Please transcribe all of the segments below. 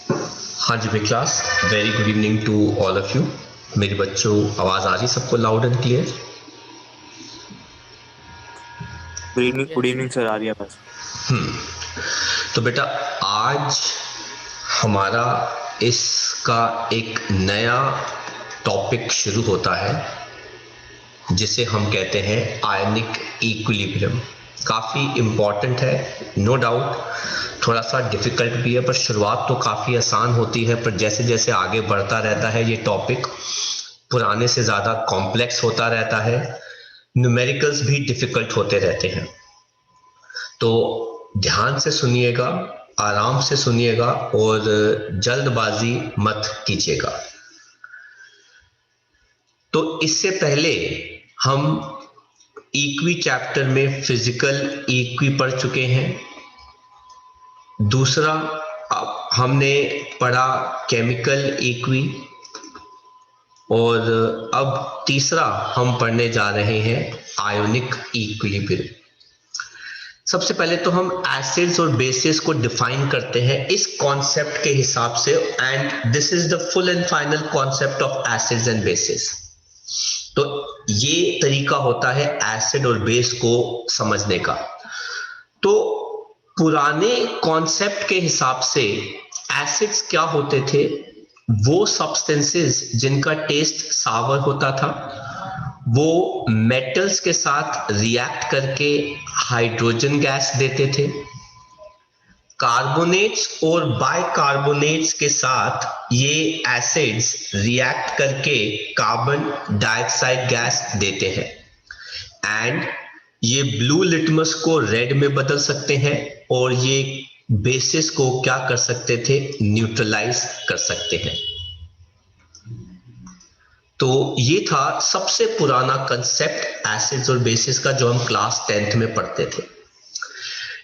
हाँ जी Vikas, very good evening to all of you. मेरे बच्चों, आवाज़ आ रही सबको loud and clear? Good yes evening yes. Sir, Arya बस। तो बेटा, आज हमारा इसका एक नया टॉपिक शुरू होता है जिसे हम कहते हैं आयनिक इक्विलिब्रियम। काफ़ी इम्पॉर्टेंट है, नो डाउट। थोड़ा सा डिफ़िकल्ट भी है, पर शुरुआत तो काफ़ी आसान होती है, पर जैसे जैसे आगे बढ़ता रहता है ये टॉपिक पुराने से ज़्यादा कॉम्प्लेक्स होता रहता है। न्यूमेरिकल्स भी डिफ़िकल्ट होते रहते हैं। तो ध्यान से सुनिएगा, आराम से सुनिएगा और जल्दबाजी मत कीजिएगा। तो इससे पहले हम इक्वी चैप्टर में फिजिकल इक्वी पढ़ चुके हैं। दूसरा हमने पढ़ा केमिकल इक्वी, और अब तीसरा हम पढ़ने जा रहे हैं आयोनिक इक्विलिब्रियम। सबसे पहले तो हम एसिड्स और बेसिस को डिफाइन करते हैं इस कॉन्सेप्ट के हिसाब से, and this is the full and final concept of acids and basis. तो ये तरीका होता है एसिड और बेस को समझने का। तो पुराने कॉन्सेप्ट के हिसाब से एसिड्स क्या होते थे? वो सब्सटेंसेस जिनका टेस्ट सावर होता था, वो मेटल्स के साथ रिएक्ट करके हाइड्रोजन गैस देते थे। कार्बोनेट्स और बाइकार्बोनेट्स के साथ ये एसिड्स रिएक्ट करके कार्बन डाइऑक्साइड गैस देते हैं। एंड ये ब्लू लिटमस को रेड में बदल सकते हैं, और ये बेसिस को क्या कर सकते थे? न्यूट्रलाइज कर सकते हैं। तो ये था सबसे पुराना कंसेप्ट एसिड्स और बेसिस का, जो हम क्लास 10th में पढ़ते थे।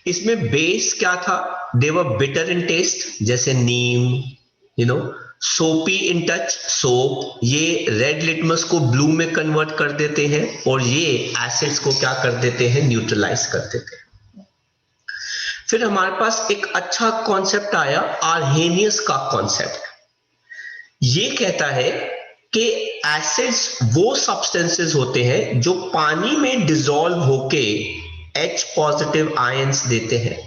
इसमें बेस क्या था? दे वर बिटर इन टेस्ट, जैसे नीम, सोपी इन टच, सोप। ये रेड लिटमस को ब्लू में कन्वर्ट कर देते हैं, और ये एसिड्स को क्या कर देते हैं? न्यूट्रलाइज कर देते हैं। फिर हमारे पास एक अच्छा कॉन्सेप्ट आया, आर्हेनियस का कॉन्सेप्ट। ये कहता है कि एसिड्स वो सब्सटेंसेस होते हैं जो पानी में डिसॉल्व होके H पॉजिटिव आयंस देते हैं,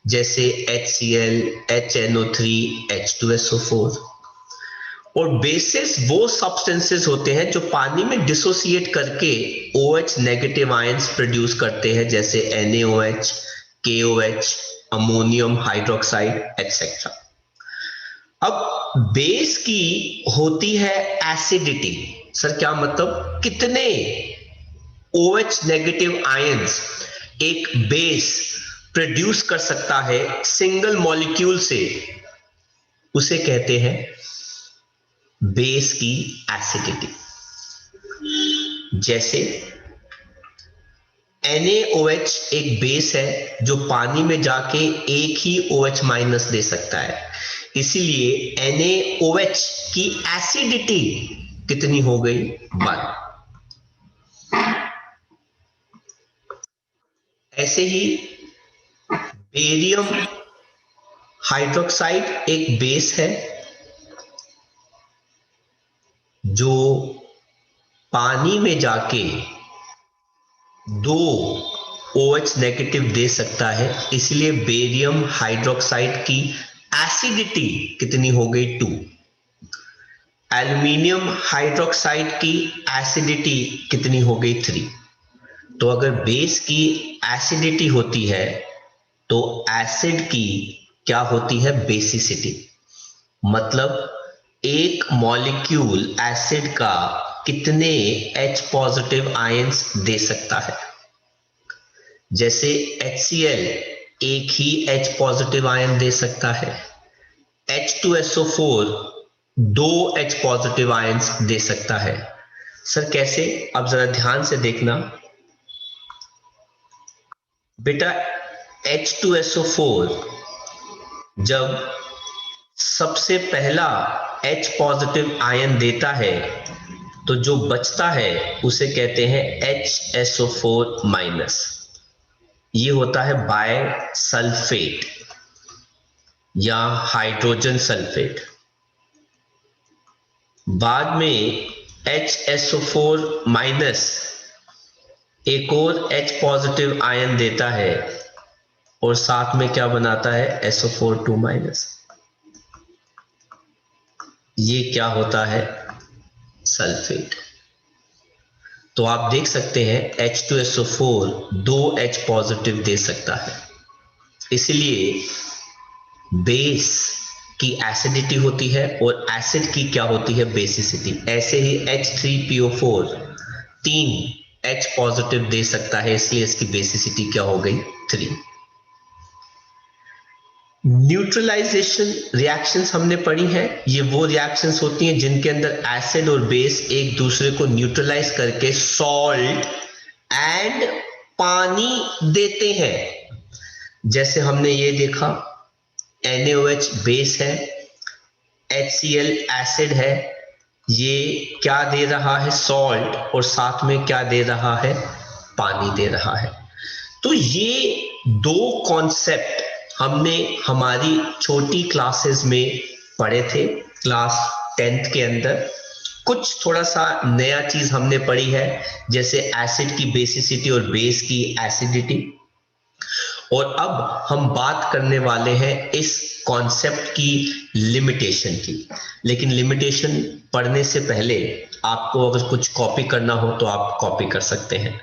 जैसे HCl, HNO3, H2SO4। और बेसिस वो सब्सटेंसेस होते हैं जो पानी में डिसोसिएट करके OH नेगेटिव आयंस प्रोड्यूस करते हैं, जैसे NaOH, KOH, ammonium hydroxide etcetera. अब बेस की होती है एसिडिटी। सर क्या मतलब? कितने OH नेगेटिव आयंस एक बेस प्रोड्यूस कर सकता है सिंगल मॉलिक्यूल से, उसे कहते हैं बेस की एसिडिटी। जैसे NaOH एक बेस है जो पानी में जाके एक ही OH माइनस दे सकता है, इसीलिए NaOH की एसिडिटी कितनी हो गई? 1। ऐसे ही बेरियम हाइड्रोक्साइड एक बेस है जो पानी में जाके 2 OH नेगेटिव दे सकता है, इसलिए बेरियम हाइड्रोक्साइड की एसिडिटी कितनी हो गई? 2। एल्यूमिनियम हाइड्रोक्साइड की एसिडिटी कितनी हो गई? 3। तो अगर बेस की एसिडिटी होती है तो एसिड की क्या होती है? बेसिसिटी। मतलब एक मॉलिक्यूल एसिड का कितने H पॉजिटिव आयंस दे सकता है? जैसे HCl एक ही H पॉजिटिव आयन दे सकता है, H2SO4 2 H पॉजिटिव आयंस दे सकता है। सर कैसे? अब जरा ध्यान से देखना बेटा। H2SO4 जब सबसे पहला H पॉजिटिव आयन देता है तो जो बचता है उसे कहते हैं HSO4 माइनस। ये होता है बाय सल्फेट। या हाइड्रोजन सल्फेट। बाद में HSO4 माइनस एक और H पॉजिटिव आयन देता है और साथ में क्या बनाता है, SO4 2 माइनस। ये क्या होता है, सल्फेट। तो आप देख सकते हैं H2SO4 दो H पॉजिटिव दे सकता है, इसलिए बेस की एसिडिटी होती है और एसिड की क्या होती है, बेसिसिटी। ऐसे ही H3PO4 तीन H पॉजिटिव दे सकता है, इसलिए इसकी बेसिसिटी क्या हो गई, 3। न्यूट्रलाइजेशन रिएक्शंस हमने पढ़ी हैं। ये वो रिएक्शंस होती हैं जिनके अंदर एसिड और बेस एक दूसरे को न्यूट्रलाइज करके सॉल्ट एंड पानी देते हैं। जैसे हमने ये देखा, NaOH बेस है, HCl एसिड है, ये क्या दे रहा है, सॉल्ट, और साथ में क्या दे रहा है, पानी दे रहा है। तो ये दो कॉन्सेप्ट हमने हमारी छोटी क्लासेस में पढ़े थे, क्लास 10th के अंदर। कुछ थोड़ा सा नया चीज हमने पढ़ी है, जैसे एसिड की बेसिसिटी और बेस की एसिडिटी। और अब हम बात करने वाले हैं इस कॉन्सेप्ट की लिमिटेशन की। लेकिन लिमिटेशन पढ़ने से पहले आपको अगर कुछ कॉपी करना हो तो आप कॉपी कर सकते हैं।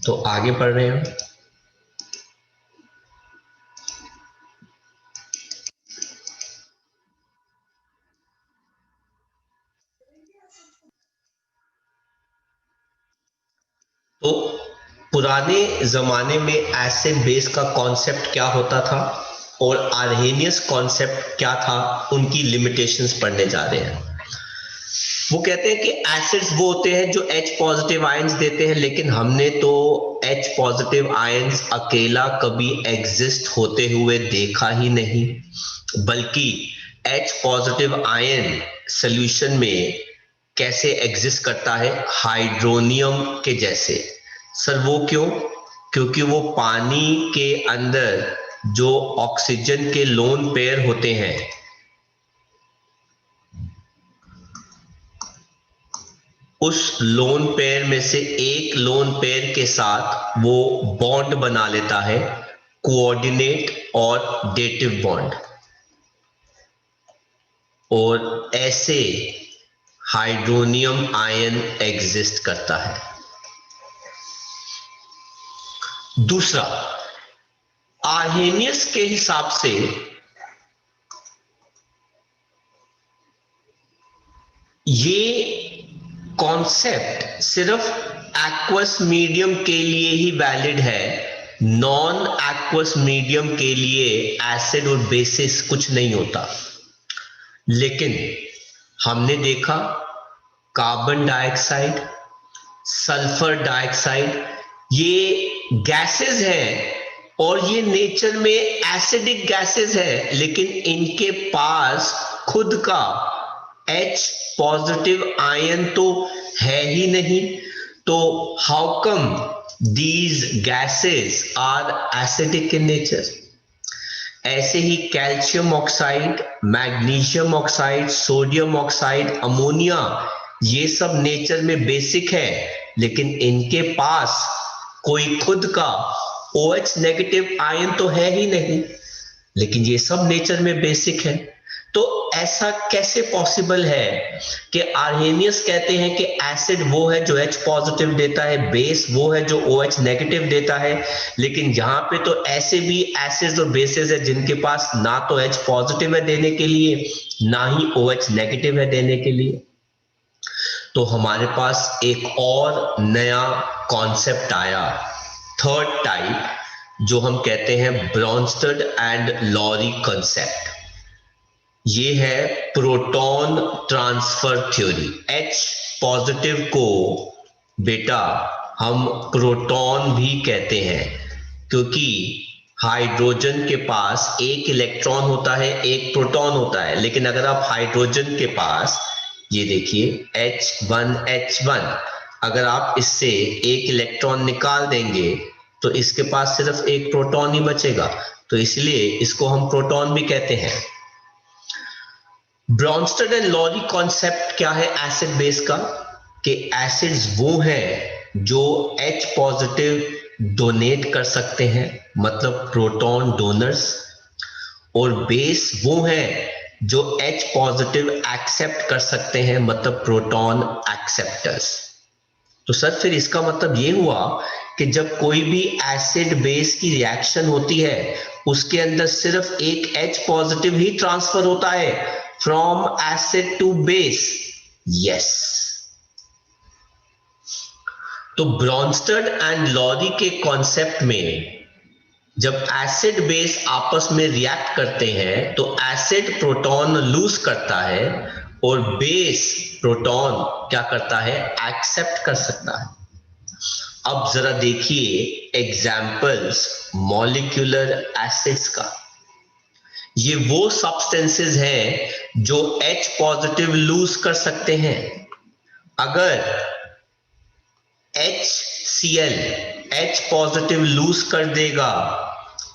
तो आगे पढ़ रहे हैं। तो पुराने जमाने में एसिड बेस का कॉन्सेप्ट क्या होता था और आर्हेनियस कॉन्सेप्ट क्या था, उनकी लिमिटेशंस पढ़ने जा रहे हैं। वो कहते हैं कि एसिड्स वो होते हैं जो H पॉजिटिव आयंस देते हैं, लेकिन हमने तो H पॉजिटिव आयंस अकेला कभी एग्जिस्ट होते हुए देखा ही नहीं, बल्कि H पॉजिटिव आयन सॉल्यूशन में कैसे एग्जिस्ट करता है, हाइड्रोनियम के जैसे। सर वो क्यों? क्योंकि वो पानी के अंदर जो ऑक्सीजन के लोन पेयर होते हैं, उस लोन पेयर में से एक लोन पेयर के साथ वो बॉन्ड बना लेता है, कोऑर्डिनेट और डेटिव बॉन्ड, और ऐसे हाइड्रोनियम आयन एग्जिस्ट करता है। दूसरा, आर्हेनियस के हिसाब से ये कॉन्सेप्ट सिर्फ एक्वस मीडियम के लिए ही वैलिड है, नॉन एक्वस मीडियम के लिए एसिड और बेसिस कुछ नहीं होता। लेकिन हमने देखा कार्बन डाइऑक्साइड, सल्फर डाइऑक्साइड, ये गैसेस हैं और ये नेचर में एसिडिक गैसेस हैं, लेकिन इनके पास खुद का H पॉजिटिव आयन तो है ही नहीं। तो how come these gases are acidic in nature? ऐसे ही calcium oxide, magnesium oxide, sodium oxide, ammonia, ये सब नेचर में बेसिक है, लेकिन इनके पास कोई खुद का OH नेगेटिव आयन तो है ही नहीं, लेकिन ये सब नेचर में बेसिक है। तो ऐसा कैसे पॉसिबल है कि आर्हेनियस कहते हैं कि एसिड वो है जो H पॉजिटिव देता है, बेस वो है जो OH नेगेटिव देता है, लेकिन यहां पे तो ऐसे भी एसिड्स और बेसेस है जिनके पास ना तो H पॉजिटिव है देने के लिए, ना ही OH नेगेटिव है देने के लिए। तो हमारे पास एक और नया कॉन्सेप्ट आया, थर्ड टाइप, जो हम कहते हैं ब्रॉन्स्टड एंड लॉरी कॉन्सेप्ट। ये है proton transfer theory. H positive को बेटा हम प्रोटॉन भी कहते हैं, क्योंकि हाइड्रोजन के पास एक इलेक्ट्रॉन होता है, एक प्रोटॉन होता है। लेकिन अगर आप हाइड्रोजन के पास, ये देखिए H1H1, अगर आप इससे एक इलेक्ट्रॉन निकाल देंगे तो इसके पास सिर्फ एक प्रोटॉन ही बचेगा, तो इसलिए इसको हम प्रोटॉन भी कहते हैं। ब्रॉन्स्टड एंड लॉरी कॉन्सेप्ट क्या है एसिड बेस का, कि एसिड्स वो हैं जो H पॉजिटिव डोनेट कर सकते हैं, मतलब प्रोटॉन डोनर्स, और बेस वो हैं जो H पॉजिटिव एक्सेप्ट कर सकते हैं, मतलब प्रोटॉन एक्सेप्टर्स। तो सर फिर इसका मतलब ये हुआ कि जब कोई भी एसिड बेस की रिएक्शन होती है उसके अंदर सिर्फ एक H पॉजिटिव ही ट्रांसफर होता है from acid to base. Yes. तो ब्रॉन्स्टड एंड लॉरी के कॉन्सेप्ट में जब एसिड बेस आपस में रिएक्ट करते हैं तो एसिड प्रोटॉन लूज करता है और बेस प्रोटॉन क्या करता है, एक्सेप्ट कर सकता है। अब जरा देखिए एग्जाम्पल्स मॉलिक्यूलर एसिड्स का। ये वो सब्सटेंसेस हैं जो H पॉजिटिव लूज कर सकते हैं। अगर HCl H पॉजिटिव लूज कर देगा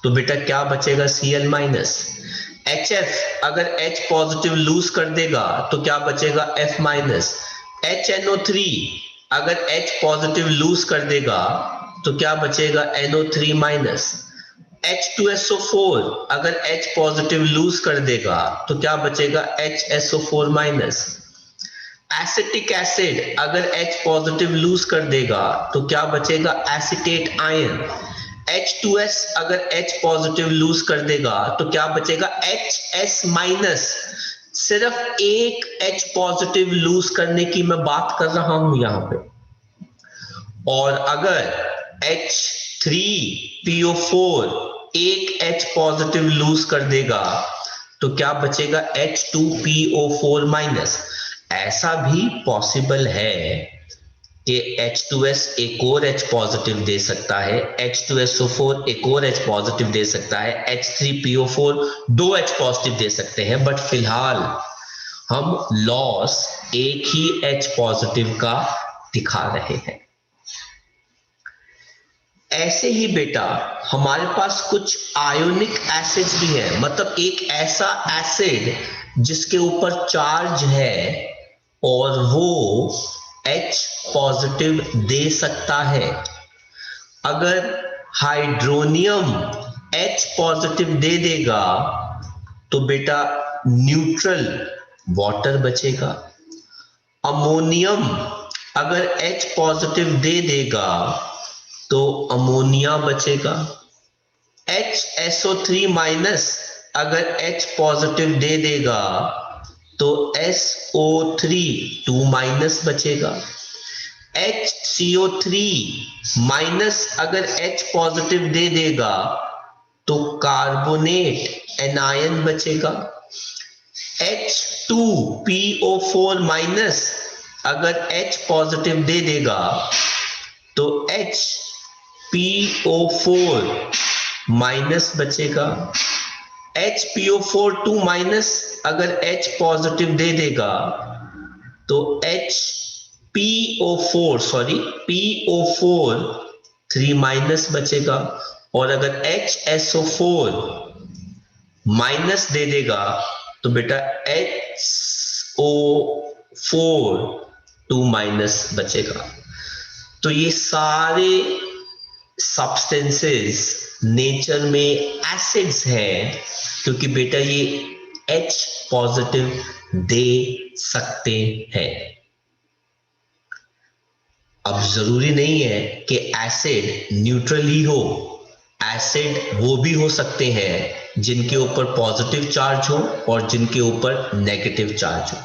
तो बेटा क्या बचेगा, Cl माइनस। HF अगर H पॉजिटिव लूज कर देगा तो क्या बचेगा, F माइनस। HNO3 अगर H पॉजिटिव लूज कर देगा तो क्या बचेगा, NO3 माइनस। H2SO4 अगर H पॉजिटिव लूज कर देगा तो क्या बचेगा, HSO4 माइनस। एसिटिक एसिड अगर H पॉजिटिव लूज कर देगा तो क्या बचेगा, एसिटेट आयन। H2S अगर H पॉजिटिव लूज कर देगा तो क्या बचेगा, HS माइनस। सिर्फ एक H पॉजिटिव लूज करने की मैं बात कर रहा हूं यहां पे। और अगर H3PO4 एक H पॉजिटिव लूज कर देगा तो क्या बचेगा, H2PO4 माइनस। ऐसा भी पॉसिबल है कि H2S एक और H पॉजिटिव दे सकता है, H2SO4 एक और H पॉजिटिव दे सकता है, H3PO4 दो H पॉजिटिव दे सकते हैं, बट फिलहाल हम लॉस एक ही H पॉजिटिव का दिखा रहे हैं। ऐसे ही बेटा हमारे पास कुछ आयोनिक एसिड्स भी है, मतलब एक ऐसा एसिड जिसके ऊपर चार्ज है और वो H पॉजिटिव दे सकता है। अगर हाइड्रोनियम H पॉजिटिव दे देगा तो बेटा न्यूट्रल वाटर बचेगा। अमोनियम अगर H पॉजिटिव दे देगा तो अमोनिया बचेगा। HSO3 माइनस अगर H पॉजिटिव दे देगा तो SO3 2 माइनस बचेगा। HCO3 माइनस अगर H पॉजिटिव दे देगा तो कार्बोनेट एनायन बचेगा। H2PO4 माइनस अगर H पॉजिटिव दे देगा तो HPO4 माइनस बचेगा। HPO4 2 माइनस अगर H पॉजिटिव दे देगा तो PO4 3 माइनस बचेगा। और अगर HSO4 माइनस दे देगा तो बेटा HO4 2 माइनस बचेगा। तो ये सारे सब्सटेंसेस नेचर में एसिड्स हैं, क्योंकि बेटा ये H पॉजिटिव दे सकते हैं। अब जरूरी नहीं है कि एसिड न्यूट्रल ही हो, एसिड वो भी हो सकते हैं जिनके ऊपर पॉजिटिव चार्ज हो और जिनके ऊपर नेगेटिव चार्ज हो।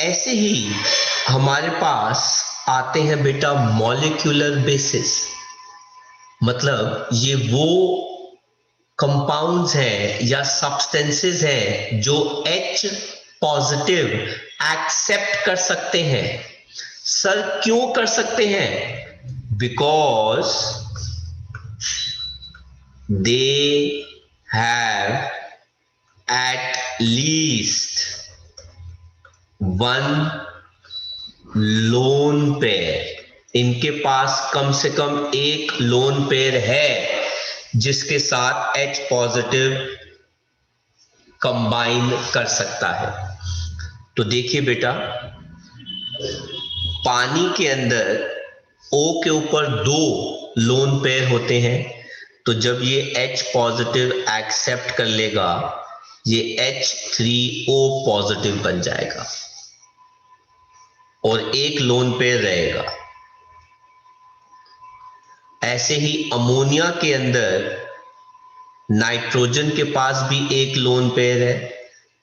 ऐसे ही हमारे पास आते हैं बेटा मॉलिक्यूलर बेसिस, मतलब ये वो कंपाउंड्स हैं या सब्सटेंसेस हैं जो H पॉजिटिव एक्सेप्ट कर सकते हैं। सर क्यों कर सकते हैं? Because they have at least one lone pair, इनके पास कम से कम एक लोन पेयर है जिसके साथ H पॉजिटिव कंबाइन कर सकता है। तो देखिए बेटा, पानी के अंदर O के ऊपर दो लोन पेयर होते हैं, तो जब ये H पॉजिटिव एक्सेप्ट कर लेगा, ये H3O पॉजिटिव बन जाएगा और एक लोन पेयर रहेगा। ऐसे ही अमोनिया के अंदर नाइट्रोजन के पास भी एक लोन पेयर है,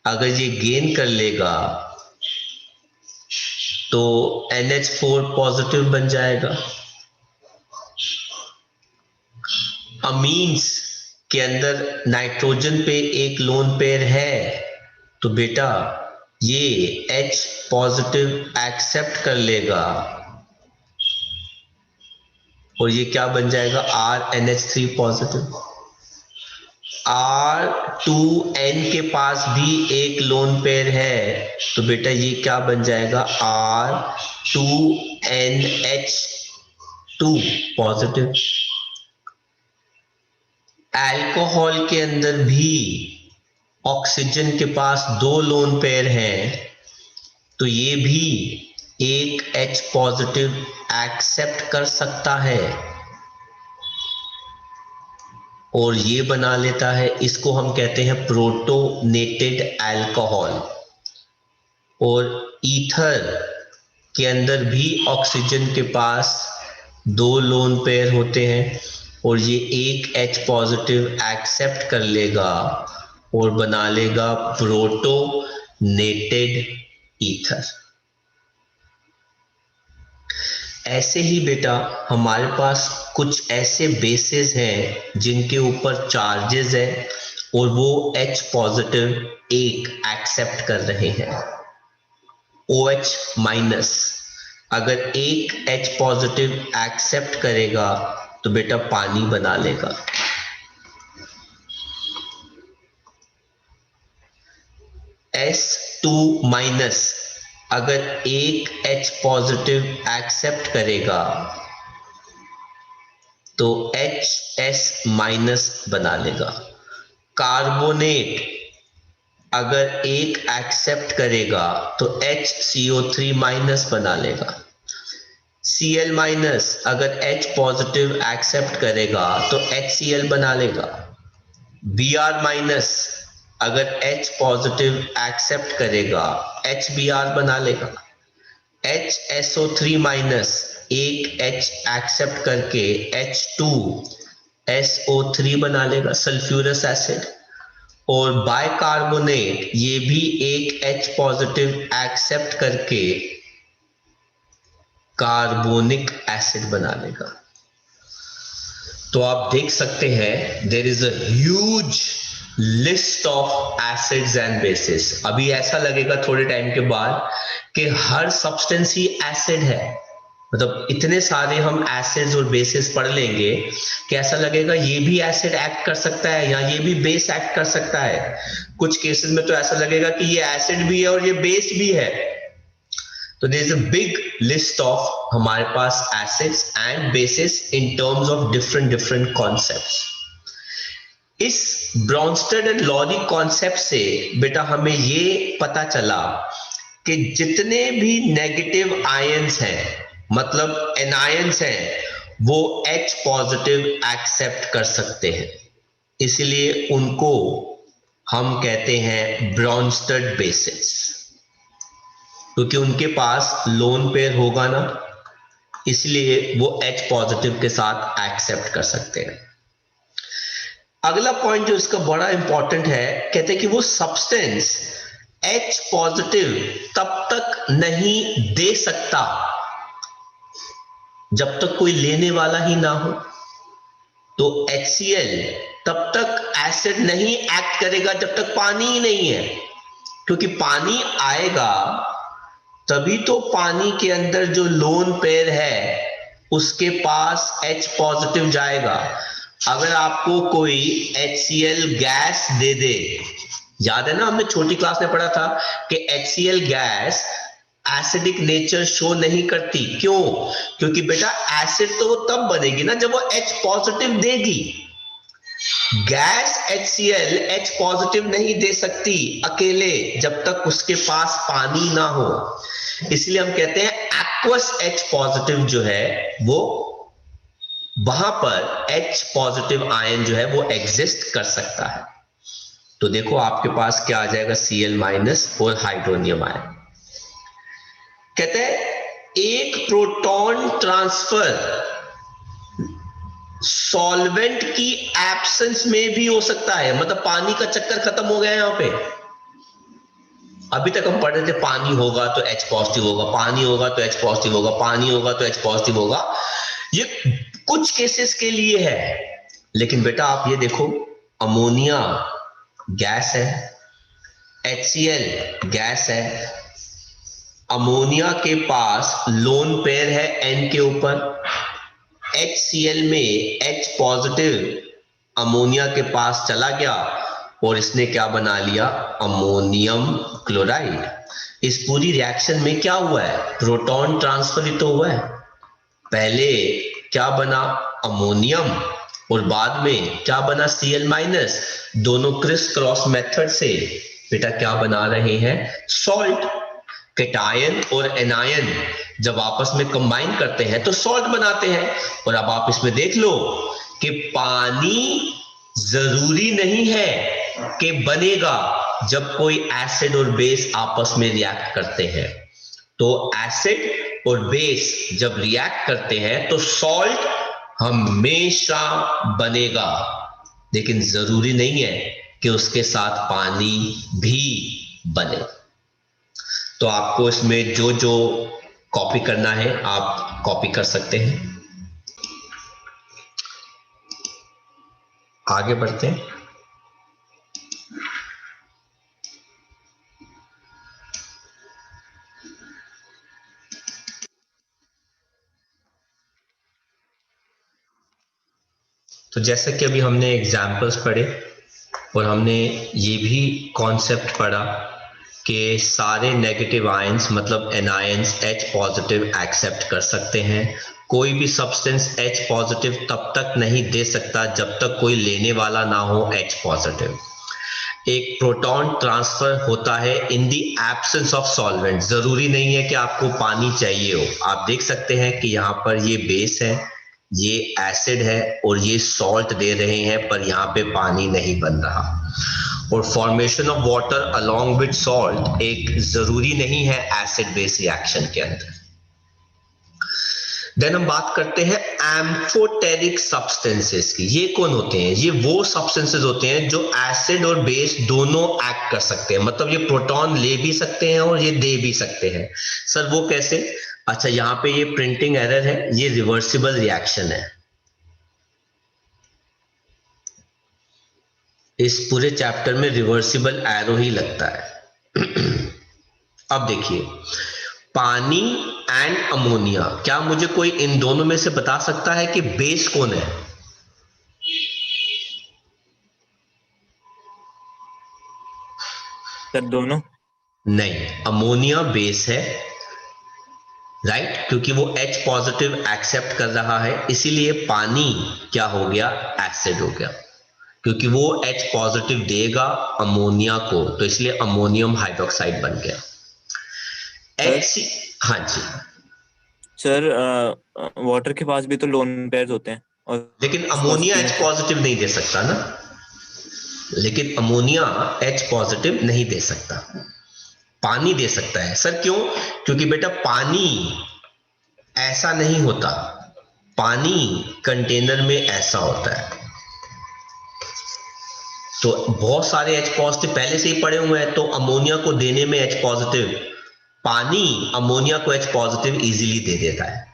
अगर ये गेन कर लेगा तो NH4 पॉजिटिव बन जाएगा। अमीन्स के अंदर नाइट्रोजन पे एक लोन पेयर है, तो बेटा ये H पॉजिटिव एक्सेप्ट कर लेगा और ये क्या बन जाएगा, RNH3 पॉजिटिव। R2N के पास भी एक लोन पेयर है, तो बेटा ये क्या बन जाएगा, R2NH2 पॉजिटिव। अल्कोहल के अंदर भी ऑक्सीजन के पास दो लोन पेयर हैं, तो ये भी एक H पॉजिटिव एक्सेप्ट कर सकता है और ये बना लेता है, इसको हम कहते हैं प्रोटोनेटेड अल्कोहल। और ईथर के अंदर भी ऑक्सीजन के पास दो लोन पेयर होते हैं और ये एक H पॉजिटिव एक्सेप्ट कर लेगा और बना लेगा प्रोटोनेटेड ईथर। ऐसे ही बेटा हमारे पास कुछ ऐसे बेसेस हैं जिनके ऊपर चार्जेस है और वो H पॉजिटिव एक एक्सेप्ट कर रहे हैं। OH माइनस अगर एक H पॉजिटिव एक्सेप्ट करेगा तो बेटा पानी बना लेगा। S2 माइनस अगर एक H पॉजिटिव एक्सेप्ट करेगा तो HS माइनस बना लेगा। कार्बोनेट अगर एक एक्सेप्ट करेगा तो HCO3 माइनस बना लेगा। Cl माइनस अगर H पॉजिटिव एक्सेप्ट करेगा तो HCl बना लेगा। Br माइनस अगर H पॉजिटिव एक्सेप्ट करेगा HBr बना लेगा। HSO3 माइनस एक H एक्सेप्ट करके H2SO3 बना लेगा, सल्फ्यूरस एसिड। और बाइकार्बोनेट ये भी एक H पॉजिटिव एक्सेप्ट करके कार्बोनिक एसिड बना लेगा। तो आप देख सकते हैं there is a huge list of acids and bases. अभी ऐसा लगेगा थोड़े टाइम के बाद कि हर सब्सटेंस ही एसिड है, मतलब इतने सारे हम एसिड्स और बेसिस पढ़ लेंगे कि ऐसा लगेगा ये भी एसिड एक्ट कर सकता है या ये भी बेस एक्ट कर सकता है। कुछ केसेस में तो ऐसा लगेगा कि ये एसिड भी है और ये बेस भी है। तो there is a big list of हमारे पास acids and bases in terms of different concepts. इस ब्रॉन्स्टेड एंड लॉरी कॉन्सेप्ट से बेटा हमें ये पता चला कि जितने भी नेगेटिव आयंस हैं, मतलब एनायंस हैं, वो H पॉजिटिव एक्सेप्ट कर सकते हैं, इसलिए उनको हम कहते हैं ब्रॉन्स्टेड बेसिस, क्योंकि उनके पास लोन पेयर होगा ना, इसलिए वो H पॉजिटिव के साथ एक्सेप्ट कर सकते हैं। अगला पॉइंट जो इसका बड़ा इंपॉर्टेंट है, कहते हैं कि वो सब्सटेंस H पॉजिटिव तब तक नहीं दे सकता जब तक कोई लेने वाला ही ना हो। तो HCl तब तक एसिड नहीं एक्ट करेगा जब तक पानी ही नहीं है, क्योंकि पानी आएगा तभी तो पानी के अंदर जो लोन पेयर है उसके पास H पॉजिटिव जाएगा। अगर आपको कोई HCl गैस दे दे याद है ना, हमने छोटी क्लास में पढ़ा था कि HCl gas acidic nature show नहीं करती। क्यों? क्योंकि बेटा एसिड तो वो तब बनेगी ना जब वो H पॉजिटिव देगी। गैस HCl H पॉजिटिव नहीं दे सकती अकेले जब तक उसके पास पानी ना हो। इसलिए हम कहते हैं एक्वस H पॉजिटिव जो है वो, वहां पर H पॉजिटिव आयन जो है वो एग्जिस्ट कर सकता है। तो देखो आपके पास क्या आ जाएगा, Cl माइनस और हाइड्रोनियम आयन। कहते हैं एक प्रोटॉन ट्रांसफर सॉल्वेंट की एब्सेंस में भी हो सकता है। मतलब पानी का चक्कर खत्म हो गया यहां पे। अभी तक हम पढ़ रहे थे पानी होगा तो H पॉजिटिव होगा, पानी होगा तो H पॉजिटिव होगा, पानी होगा तो H पॉजिटिव होगा। ये कुछ केसेस के लिए है, लेकिन बेटा आप ये देखो, अमोनिया गैस है, HCl गैस है, अमोनिया के पास लोन पेयर है N के ऊपर, HCl में H पॉजिटिव अमोनिया के पास चला गया और इसने क्या बना लिया, अमोनियम क्लोराइड। इस पूरी रिएक्शन में क्या हुआ है, प्रोटॉन ट्रांसफर ही तो हुआ है। पहले क्या बना, अमोनियम, और बाद में क्या बना, Cl माइनस। दोनों क्रिस क्रॉस मेथड से बेटा क्या बना रहे हैं, सॉल्ट। कैटायन और एनायन जब आपस में कंबाइन करते हैं तो सॉल्ट बनाते हैं। और अब आप इसमें देख लो कि पानी जरूरी नहीं है कि बनेगा जब कोई एसिड और बेस आपस में रिएक्ट करते हैं। तो एसिड और बेस जब रिएक्ट करते हैं तो सॉल्ट हमेशा बनेगा, लेकिन जरूरी नहीं है कि उसके साथ पानी भी बने। तो आपको इसमें जो जो कॉपी करना है आप कॉपी कर सकते हैं। आगे बढ़ते हैं। तो जैसे कि अभी हमने एग्जाम्पल्स पढ़े और हमने ये भी कॉन्सेप्ट पढ़ा कि सारे नेगेटिव आयंस मतलब एनायंस H पॉजिटिव एक्सेप्ट कर सकते हैं। कोई भी सब्सटेंस H पॉजिटिव तब तक नहीं दे सकता जब तक कोई लेने वाला ना हो H पॉजिटिव। एक प्रोटॉन ट्रांसफर होता है इन दी एब्सेंस ऑफ सॉल्वेंट। जरूरी नहीं है कि आपको पानी चाहिए हो। आप देख सकते हैं कि यहाँ पर ये बेस है, ये एसिड है और ये सॉल्ट दे रहे हैं, पर यहाँ पे पानी नहीं बन रहा। और formation of water along with salt एक जरूरी नहीं है एसिड बेस रिएक्शन के अंदर। देन हम बात करते हैं एम्फोटेरिक सब्सटेंसेस की। ये कौन होते हैं, ये वो सब्सटेंसेस होते हैं जो एसिड और बेस दोनों एक्ट कर सकते हैं। मतलब ये प्रोटॉन ले भी सकते हैं और ये दे भी सकते हैं। सर वो कैसे? अच्छा यहाँ पे ये प्रिंटिंग एरर है, ये रिवर्सिबल रिएक्शन है। इस पूरे चैप्टर में रिवर्सिबल एरो ही लगता है। अब देखिए, पानी एंड अमोनिया, क्या मुझे कोई इन दोनों में से बता सकता है कि बेस कौन है? सर दोनों। नहीं, अमोनिया बेस है, राइट, क्योंकि वो H पॉजिटिव एक्सेप्ट कर रहा है, इसीलिए पानी क्या हो गया, एसिड हो गया, क्योंकि वो H पॉजिटिव देगा अमोनिया को, तो इसलिए अमोनियम हाइड्रोक्साइड बन गया। सर HC, हाँ जी। सर वाटर के पास भी तो लोन पेयर्स होते हैं और लेकिन H अमोनिया पॉजिटिव H होते हैं। पॉजिटिव नहीं दे सकता ना, लेकिन अमोनिया H पॉजिटिव नहीं दे सकता, पानी दे सकता है। सर क्यों? क्योंकि बेटा पानी ऐसा नहीं होता, पानी कंटेनर में ऐसा होता है। तो बहुत सारे H पॉजिटिव पहले से ही पड़े हुए हैं, तो अमोनिया को देने में H पॉजिटिव, पानी अमोनिया को H पॉजिटिव इजीली दे देता है।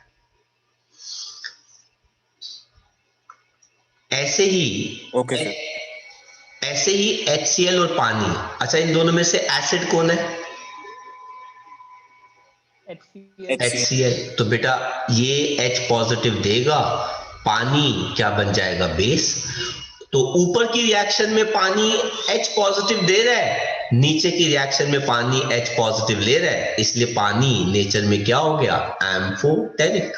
ऐसे ही ओके सर। ऐसे ही HCl और पानी। अच्छा इन दोनों में से एसिड कौन है? HCl। HCl। तो बेटा ये H पॉजिटिव देगा, पानी क्या बन जाएगा, बेस। तो ऊपर की रिएक्शन में पानी H पॉजिटिव दे रहा है, नीचे की रिएक्शन में पानी H पॉजिटिव ले रहा है, इसलिए पानी नेचर में क्या हो गया, एम्फोटेरिक।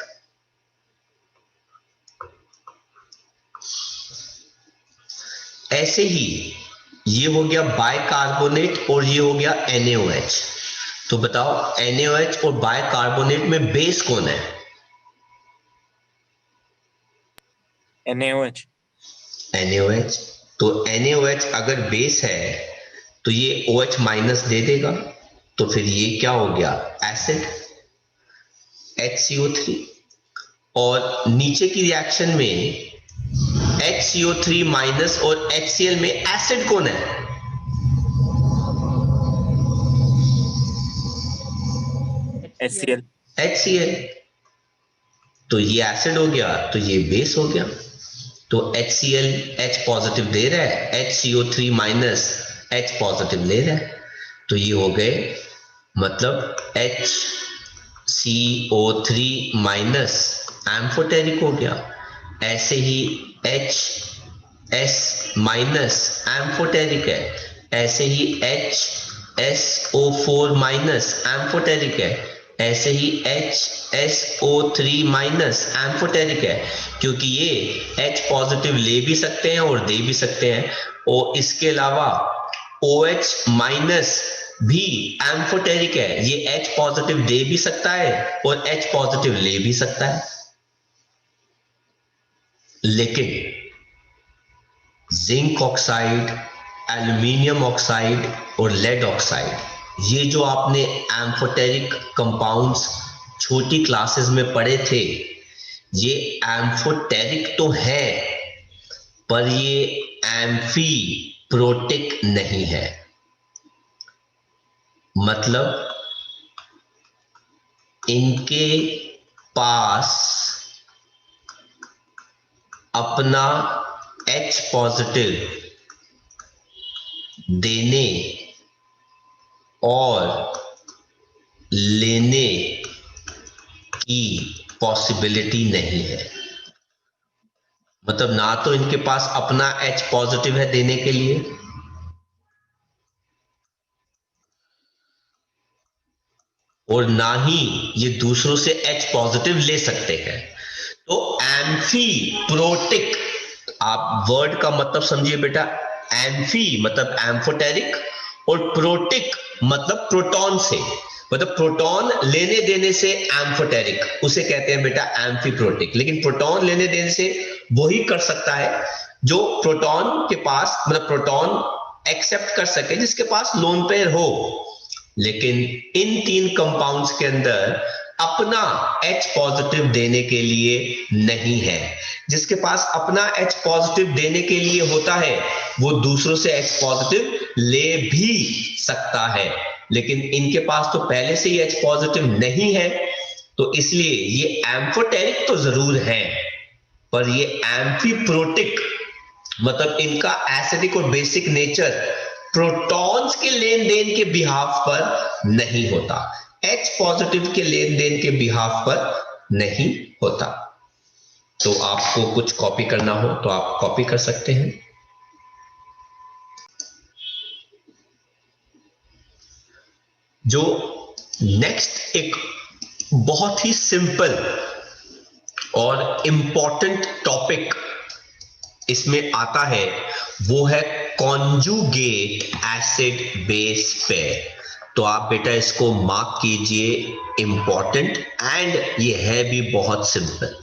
ऐसे ही ये हो गया बाइकार्बोनेट और ये हो गया NaOH। तो बताओ NaOH और बाइकार्बोनेट में बेस कौन है? NaOH। NaOH। तो NaOH अगर बेस है तो ये OH माइनस दे देगा, तो फिर ये क्या हो गया, एसिड HCO3। और नीचे की रिएक्शन में HCO3 माइनस और HCl में एसिड कौन है? HCl। HCl। तो ये एसिड हो गया, तो ये बेस हो गया। तो HCl H पॉजिटिव दे रहा है, HCO3 माइनस H पॉजिटिव ले रहा है, तो ये हो गए, मतलब HCO3 माइनस एम्फोटेरिक हो गया। ऐसे ही HS माइनस एम्फोटेरिक है, ऐसे ही HSO4 माइनस एम्फोटेरिक है, ऐसे ही HSO3 माइनस एम्फोटेरिक है, क्योंकि ये H पॉजिटिव ले भी सकते हैं और दे भी सकते हैं। और इसके अलावा OH माइनस भी एम्फोटेरिक है, ये H पॉजिटिव दे भी सकता है और H पॉजिटिव ले भी सकता है। लेकिन जिंक ऑक्साइड, एल्यूमिनियम ऑक्साइड और लेड ऑक्साइड, ये जो आपने एम्फोटेरिक कंपाउंड्स छोटी क्लासेस में पढ़े थे, ये एम्फोटेरिक तो है पर ये एम्फी प्रोटिक नहीं है। मतलब इनके पास अपना H पॉजिटिव देने और लेने की पॉसिबिलिटी नहीं है। मतलब ना तो इनके पास अपना H पॉजिटिव है देने के लिए, और ना ही ये दूसरों से H पॉजिटिव ले सकते हैं। तो एम्फी प्रोटिक, आप वर्ड का मतलब समझिए बेटा। एम्फी मतलब एम्फोटेरिक और प्रोटिक मतलब प्रोटॉन से, मतलब प्रोटॉन लेने देने से एम्फोटेरिक, उसे कहते हैं बेटा एम्फी प्रोटिक। लेकिन प्रोटॉन लेने देने से वही कर सकता है जो प्रोटॉन के पास, मतलब प्रोटॉन एक्सेप्ट कर सके जिसके पास लोन पेयर हो। लेकिन इन तीन कंपाउंड्स के अंदर अपना H पॉजिटिव देने के लिए नहीं है। जिसके पास अपना H पॉजिटिव देने के लिए होता है वो दूसरों से H पॉजिटिव ले भी सकता है, लेकिन इनके पास तो पहले से ही H पॉजिटिव नहीं है, तो इसलिए ये एम्फोटेरिक तो जरूर है पर ये एम्फीप्रोटिक, मतलब इनका एसिडिक और बेसिक नेचर प्रोटॉन्स के लेन देन के बिहाफ पर नहीं होता, H पॉजिटिव के लेन देन के बिहाफ पर नहीं होता। तो आपको कुछ कॉपी करना हो तो आप कॉपी कर सकते हैं। जो नेक्स्ट एक बहुत ही सिंपल और इंपॉर्टेंट टॉपिक इसमें आता है वो है कॉन्जुगेट एसिड बेस पेयर। तो आप बेटा इसको मार्क कीजिए, इंपॉर्टेंट, एंड ये है भी बहुत सिंपल।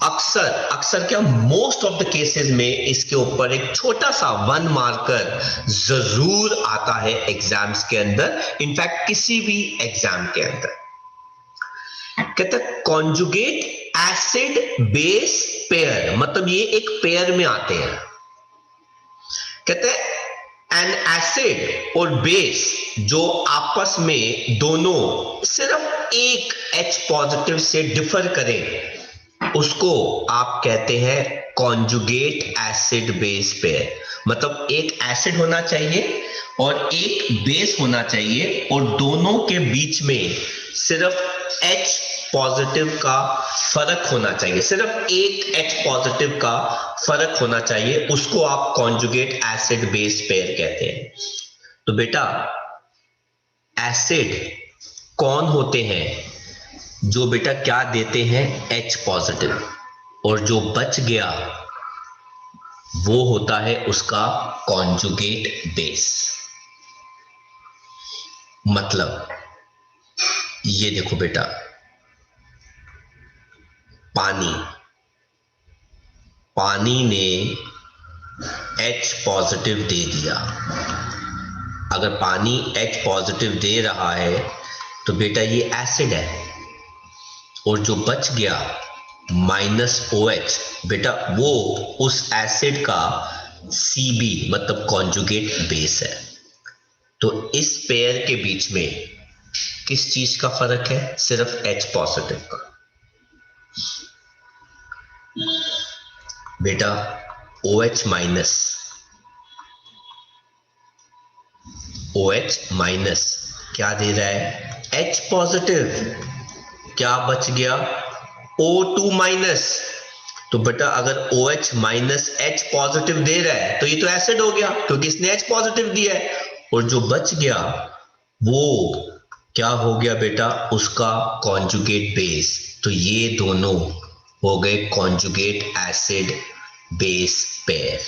अक्सर अक्सर क्या, मोस्ट ऑफ द केसेस में इसके ऊपर एक छोटा सा 1 मार्कर जरूर आता है एग्जाम्स के अंदर, इनफैक्ट किसी भी एग्जाम के अंदर। कहते हैं कॉन्जुगेट एसिड बेस पेयर, मतलब ये एक पेयर में आते हैं। कहते हैं एन एसिड और बेस जो आपस में दोनों सिर्फ एक H पॉजिटिव से डिफर करें उसको आप कहते हैं कॉन्जुगेट एसिड बेस पेयर। मतलब एक एसिड होना चाहिए और एक बेस होना चाहिए और दोनों के बीच में सिर्फ H पॉजिटिव का फर्क होना चाहिए, सिर्फ एक H पॉजिटिव का फर्क होना चाहिए, उसको आप कॉन्जुगेट एसिड बेस पेयर कहते हैं। तो बेटा एसिड कौन होते हैं जो बेटा क्या देते हैं, H पॉजिटिव, और जो बच गया वो होता है उसका कॉन्जुगेट बेस। मतलब ये देखो बेटा, पानी पानी ने H पॉजिटिव दे दिया। अगर पानी H पॉजिटिव दे रहा है तो बेटा ये एसिड है, और जो बच गया -OH बेटा वो उस एसिड का Cb मतलब कॉन्जुगेट बेस है। तो इस पेयर के बीच में किस चीज का फर्क है, सिर्फ H पॉजिटिव का। बेटा OH- क्या दे रहा है, H पॉजिटिव, क्या बच गया O2-। तो बेटा अगर OH- H पॉजिटिव दे रहा है तो ये तो एसिड हो गया क्योंकि इसने H पॉजिटिव दिया है, और जो बच गया वो क्या हो गया बेटा, उसका कॉन्जुगेट बेस। तो ये दोनों हो गए conjugate acid base pair.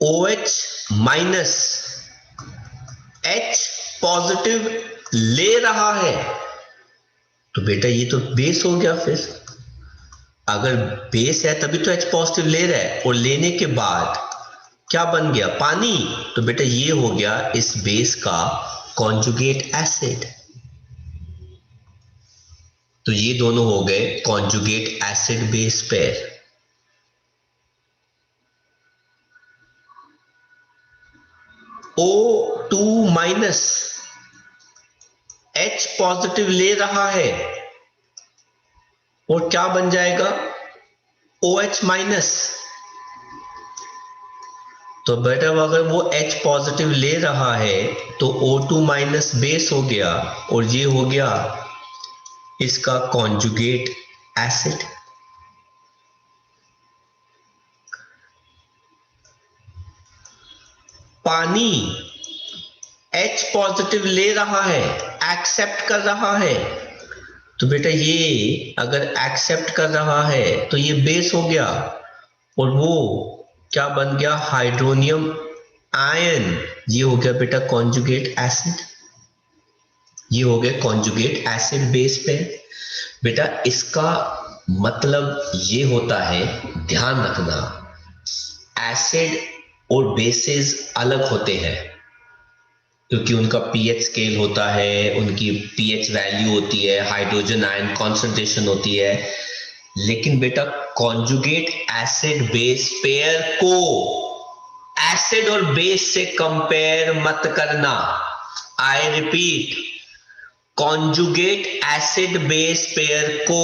OH- H positive ले रहा है तो बेटा ये तो बेस हो गया। फिर अगर बेस है तभी तो H पॉजिटिव ले रहा है, और लेने के बाद क्या बन गया, पानी। तो बेटा ये हो गया इस बेस का कॉन्जुगेट एसिड। तो ये दोनों हो गए conjugate acid base pair. O2- H positive ले रहा है और क्या बन जाएगा OH-। तो बेटा अगर वो H पॉजिटिव ले रहा है तो O2- बेस हो गया, और ये हो गया इसका कॉन्जुगेट एसिड। पानी H पॉजिटिव ले रहा है, एक्सेप्ट कर रहा है, तो बेटा ये अगर एक्सेप्ट कर रहा है तो ये बेस हो गया, और वो क्या बन गया, हाइड्रोनियम आयन। ये हो गया बेटा कॉन्जुगेट एसिड। ये हो गया कॉन्जुगेट एसिड बेस पे। बेटा इसका मतलब ये होता है, ध्यान रखना, एसिड और बेसिस अलग होते हैं क्योंकि उनका पीएच स्केल होता है, उनकी पीएच वैल्यू होती है, हाइड्रोजन आयन कॉन्सेंट्रेशन होती है। लेकिन बेटा कॉन्जुगेट एसिड बेस पेयर को एसिड और बेस से कंपेयर मत करना। I repeat, conjugate acid base pair को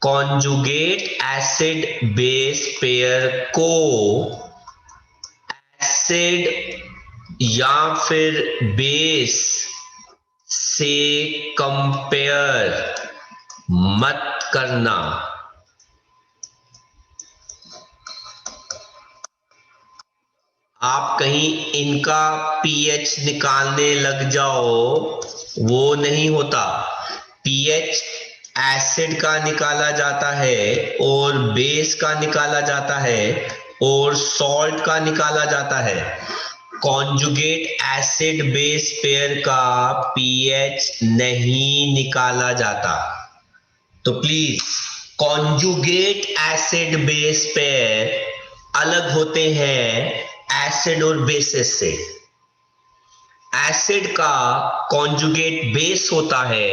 कॉन्जुगेट एसिड बेस पेयर को एसिड या फिर बेस से कंपेयर मत करना। आप कहीं इनका पीएच निकालने लग जाओ, वो नहीं होता। पीएच एसिड का निकाला जाता है और बेस का निकाला जाता है और सॉल्ट का निकाला जाता है। कॉन्जुगेट एसिड बेस पेयर का पीएच नहीं निकाला जाता। तो please, conjugate acid base pair अलग होते हैं एसिड और बेसिस से। एसिड का कॉन्जुगेट बेस होता है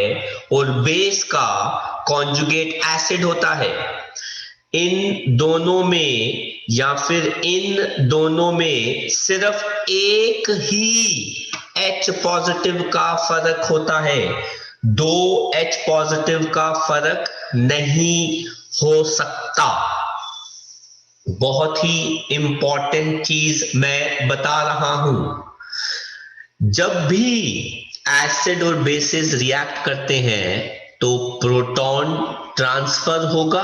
और बेस का कॉन्जुगेट एसिड होता है। इन दोनों में या फिर इन दोनों में सिर्फ एक ही H पॉजिटिव का फर्क होता है, दो H पॉजिटिव का फर्क नहीं हो सकता। बहुत ही इंपॉर्टेंट चीज मैं बता रहा हूं, जब भी एसिड और बेसिस रिएक्ट करते हैं तो प्रोटॉन ट्रांसफर होगा,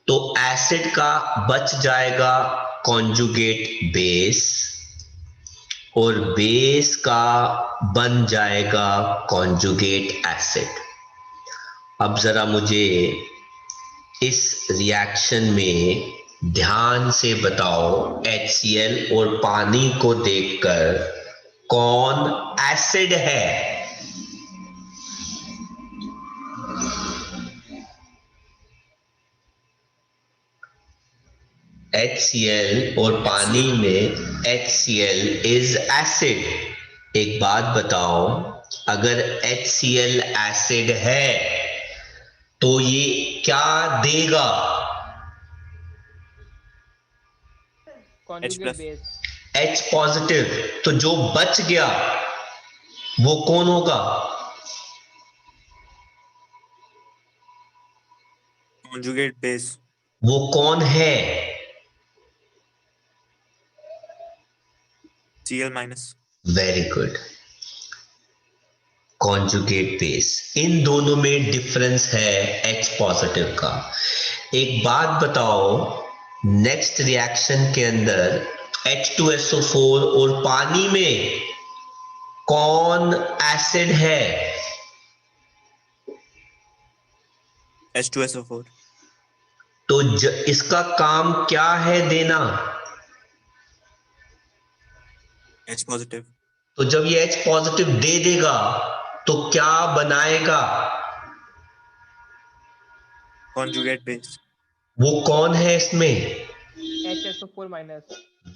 तो एसिड का बच जाएगा कॉन्जुगेट बेस और बेस का बन जाएगा कॉन्जुगेट एसिड। अब जरा मुझे इस रिएक्शन में ध्यान से बताओ, HCl और पानी को देखकर कौन एसिड है? HCl और पानी में HCl इज एसिड। एक बात बताओ, अगर HCl एसिड है तो ये क्या देगा? H conjugate plus base. H positive. तो जो बच गया वो कौन होगा? conjugate base वो कौन है? Cl minus। Very good, conjugate base. इन दोनों में डिफरेंस है H पॉजिटिव का। एक बात बताओ, नेक्स्ट रिएक्शन के अंदर H2SO4 और पानी में कौन एसिड है? H2SO4। तो इसका काम क्या है देना? H positive। तो जब ये H पॉजिटिव दे देगा तो क्या बनाएगा? conjugate base। वो कौन है इसमें? HSO4 minus.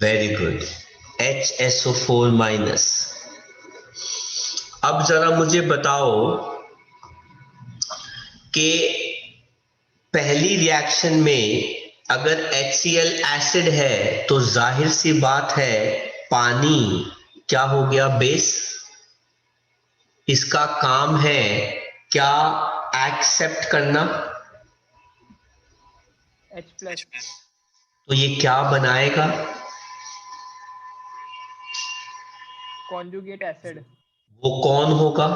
Very good, HSO4 minus. अब जरा मुझे बताओ कि पहली रिएक्शन में अगर HCl एसिड है तो जाहिर सी बात है पानी क्या हो गया? बेस। इसका काम है क्या? एक्सेप्ट करना। H plus. तो ये क्या बनाएगा? Conjugate acid. वो कौन होगा?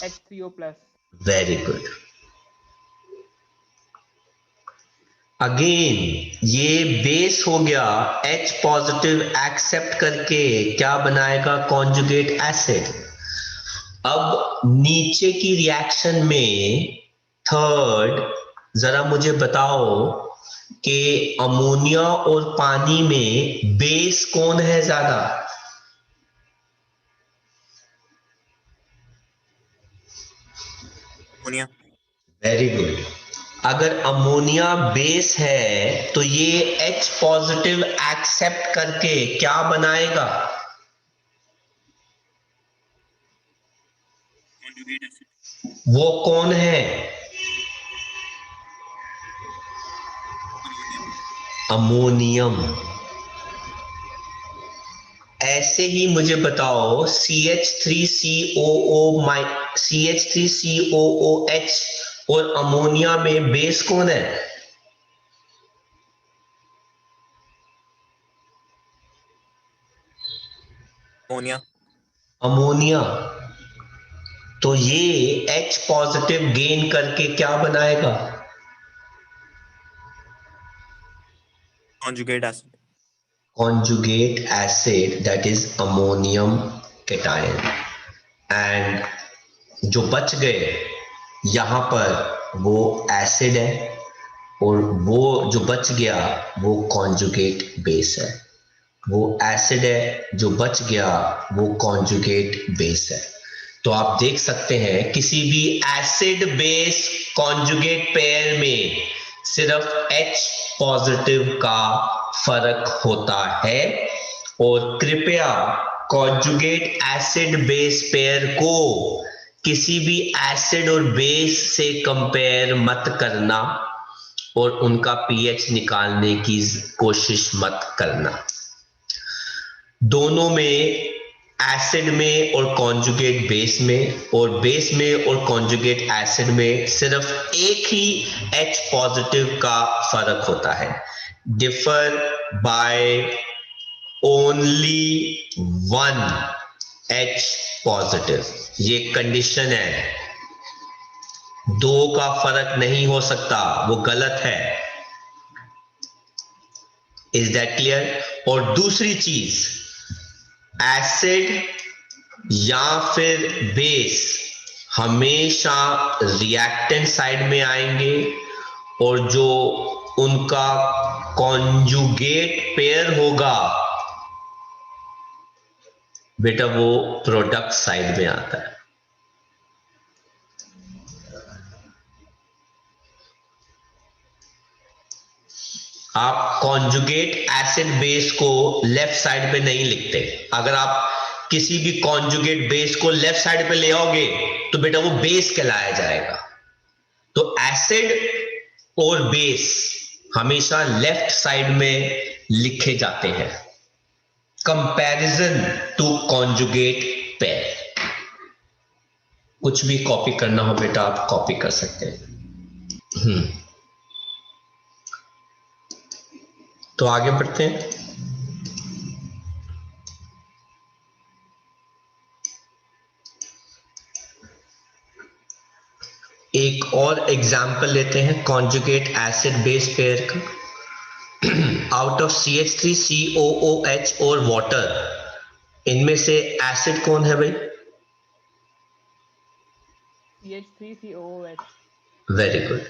H3O plus. Very good. Again ये बेस हो गया, H पॉजिटिव एक्सेप्ट करके क्या बनाएगा? Conjugate acid. अब नीचे की रिएक्शन में थर्ड, जरा मुझे बताओ कि अमोनिया और पानी में बेस कौन है ज्यादा? अमोनिया। Very good. अगर अमोनिया बेस है तो ये H पॉजिटिव एक्सेप्ट करके क्या बनाएगा? conjugate acid। वो कौन है? अमोनियम। ऐसे ही मुझे बताओ CH3COOH और अमोनिया में बेस कौन है? अमोनिया। अमोनिया। तो ये H पॉजिटिव गेन करके क्या बनाएगा? conjugate acid। Conjugate acid, that is ammonium cation। And जो बच गए यहां पर वो एसिड है और वो जो बच गया वो कॉन्जुगेट बेस है। वो एसिड है जो बच गया वो कॉन्जुगेट बेस है। तो आप देख सकते हैं किसी भी एसिड बेस कॉन्जुगेट पेयर में सिर्फ H पॉजिटिव का फर्क होता है। और कृपया कॉन्जुगेट एसिड बेस पेयर को किसी भी एसिड और बेस से कंपेयर मत करना और उनका पीएच निकालने की कोशिश मत करना। दोनों में, एसिड में और कॉन्जुगेट बेस में, और बेस में और कॉन्जुगेट एसिड में सिर्फ एक ही H पॉजिटिव का फर्क होता है। differ by only one H positive. ये कंडीशन है, दो का फर्क नहीं हो सकता, वो गलत है. Is that clear? और दूसरी चीज, एसिड या फिर बेस हमेशा रिएक्टेंट साइड में आएंगे और जो उनका कॉन्जुगेट पेयर होगा बेटा वो प्रोडक्ट साइड में आता है. आप कॉन्जुगेट एसिड बेस को लेफ्ट साइड पे नहीं लिखते. अगर आप किसी भी कॉन्जुगेट बेस को लेफ्ट साइड पे ले आओगे तो बेटा वो बेस कहलाया जाएगा. तो एसिड और बेस हमेशा लेफ्ट साइड में लिखे जाते हैं. Comparison to conjugate pair. कुछ भी कॉपी करना हो बेटा आप कॉपी कर सकते हैं. तो आगे बढ़ते हैं. एक और एग्जाम्पल लेते हैं कॉन्जुगेट एसिड बेस पेयर का. आउट ऑफ CH3 COOH और वाटर, इनमें से एसिड कौन है भाई? CH3COOH. Very good.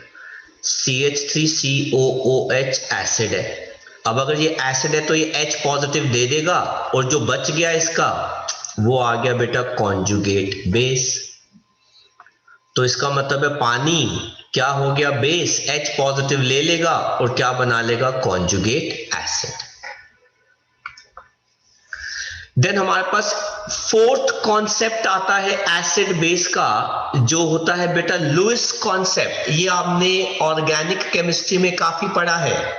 CH3COOH acid है. अब अगर ये एसिड है तो ये H पॉजिटिव दे देगा और जो बच गया इसका वो आ गया बेटा कॉन्जुगेट बेस. तो इसका मतलब है पानी क्या हो गया? बेस. H पॉजिटिव ले लेगा और क्या बना लेगा? Conjugate acid. देन हमारे पास फोर्थ कॉन्सेप्ट आता है एसिड बेस का, जो होता है बेटा लुईस कॉन्सेप्ट. ये आपने ऑर्गेनिक केमिस्ट्री में काफी पढ़ा है.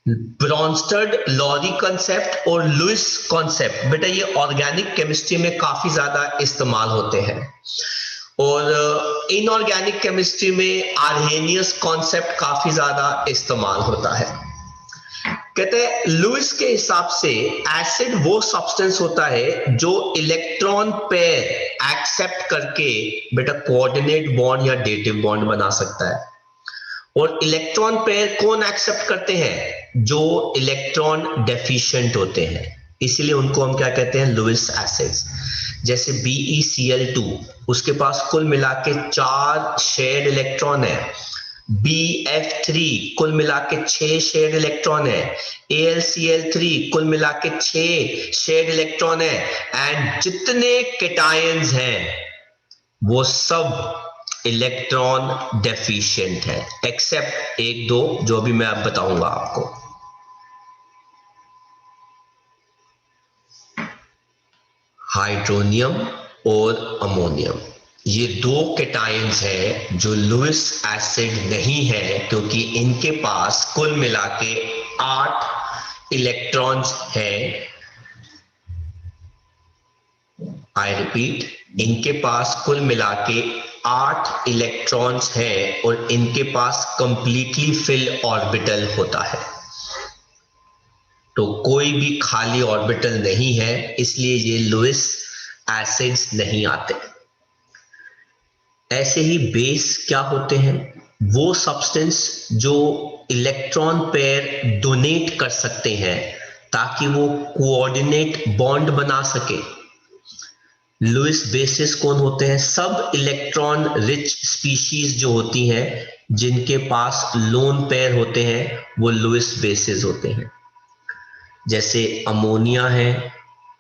ब्रॉन्स्टड लॉरी कॉन्सेप्ट और लुईस कॉन्सेप्ट बेटा ये ऑर्गेनिक केमिस्ट्री में काफी ज्यादा इस्तेमाल होते हैं. और इनऑर्गेनिक केमिस्ट्री में आर्हेनियस कॉन्सेप्ट काफी ज्यादा इस्तेमाल होता है. कहते हैं लुईस के हिसाब से एसिड वो सब्सटेंस होता है जो इलेक्ट्रॉन पेयर एक्सेप्ट करके बेटा कोऑर्डिनेट बॉन्ड या डेटिव बॉन्ड बना सकता है. और इलेक्ट्रॉन पेयर कौन एक्सेप्ट करते हैं? जो इलेक्ट्रॉन डेफिशिएंट होते हैं. इसलिए उनको हम क्या कहते हैं? Lewis acids. जैसे BeCl2, उसके पास कुल मिला के 4 शेयर्ड इलेक्ट्रॉन है. BF3 कुल मिला के 6 शेयर्ड इलेक्ट्रॉन है. AlCl3 कुल मिला के 6 शेयर्ड इलेक्ट्रॉन है. एंड जितने केटायंस हैं वो सब इलेक्ट्रॉन डेफिशिएंट है एक्सेप्ट एक दो जो भी मैं अब बताऊंगा आपको. हाइड्रोनियम और अमोनियम, ये दो केटायंस है जो लुईस एसिड नहीं है क्योंकि इनके पास कुल मिला के 8 इलेक्ट्रॉन्स हैं. आई रिपीट, इनके पास कुल मिला के 8 इलेक्ट्रॉन्स हैं और इनके पास कंप्लीटली फिल ऑर्बिटल होता है. तो कोई भी खाली ऑर्बिटल नहीं है, इसलिए ये लुईस एसिड्स नहीं आते. ऐसे ही बेस क्या होते हैं? वो सब्सटेंस जो इलेक्ट्रॉन पेयर डोनेट कर सकते हैं ताकि वो कोऑर्डिनेट बॉन्ड बना सके. लुईस बेसिस कौन होते हैं? सब इलेक्ट्रॉन रिच स्पीशीज जो होती हैं जिनके पास लोन पेयर होते हैं वो लुईस बेसिस होते हैं. जैसे अमोनिया है,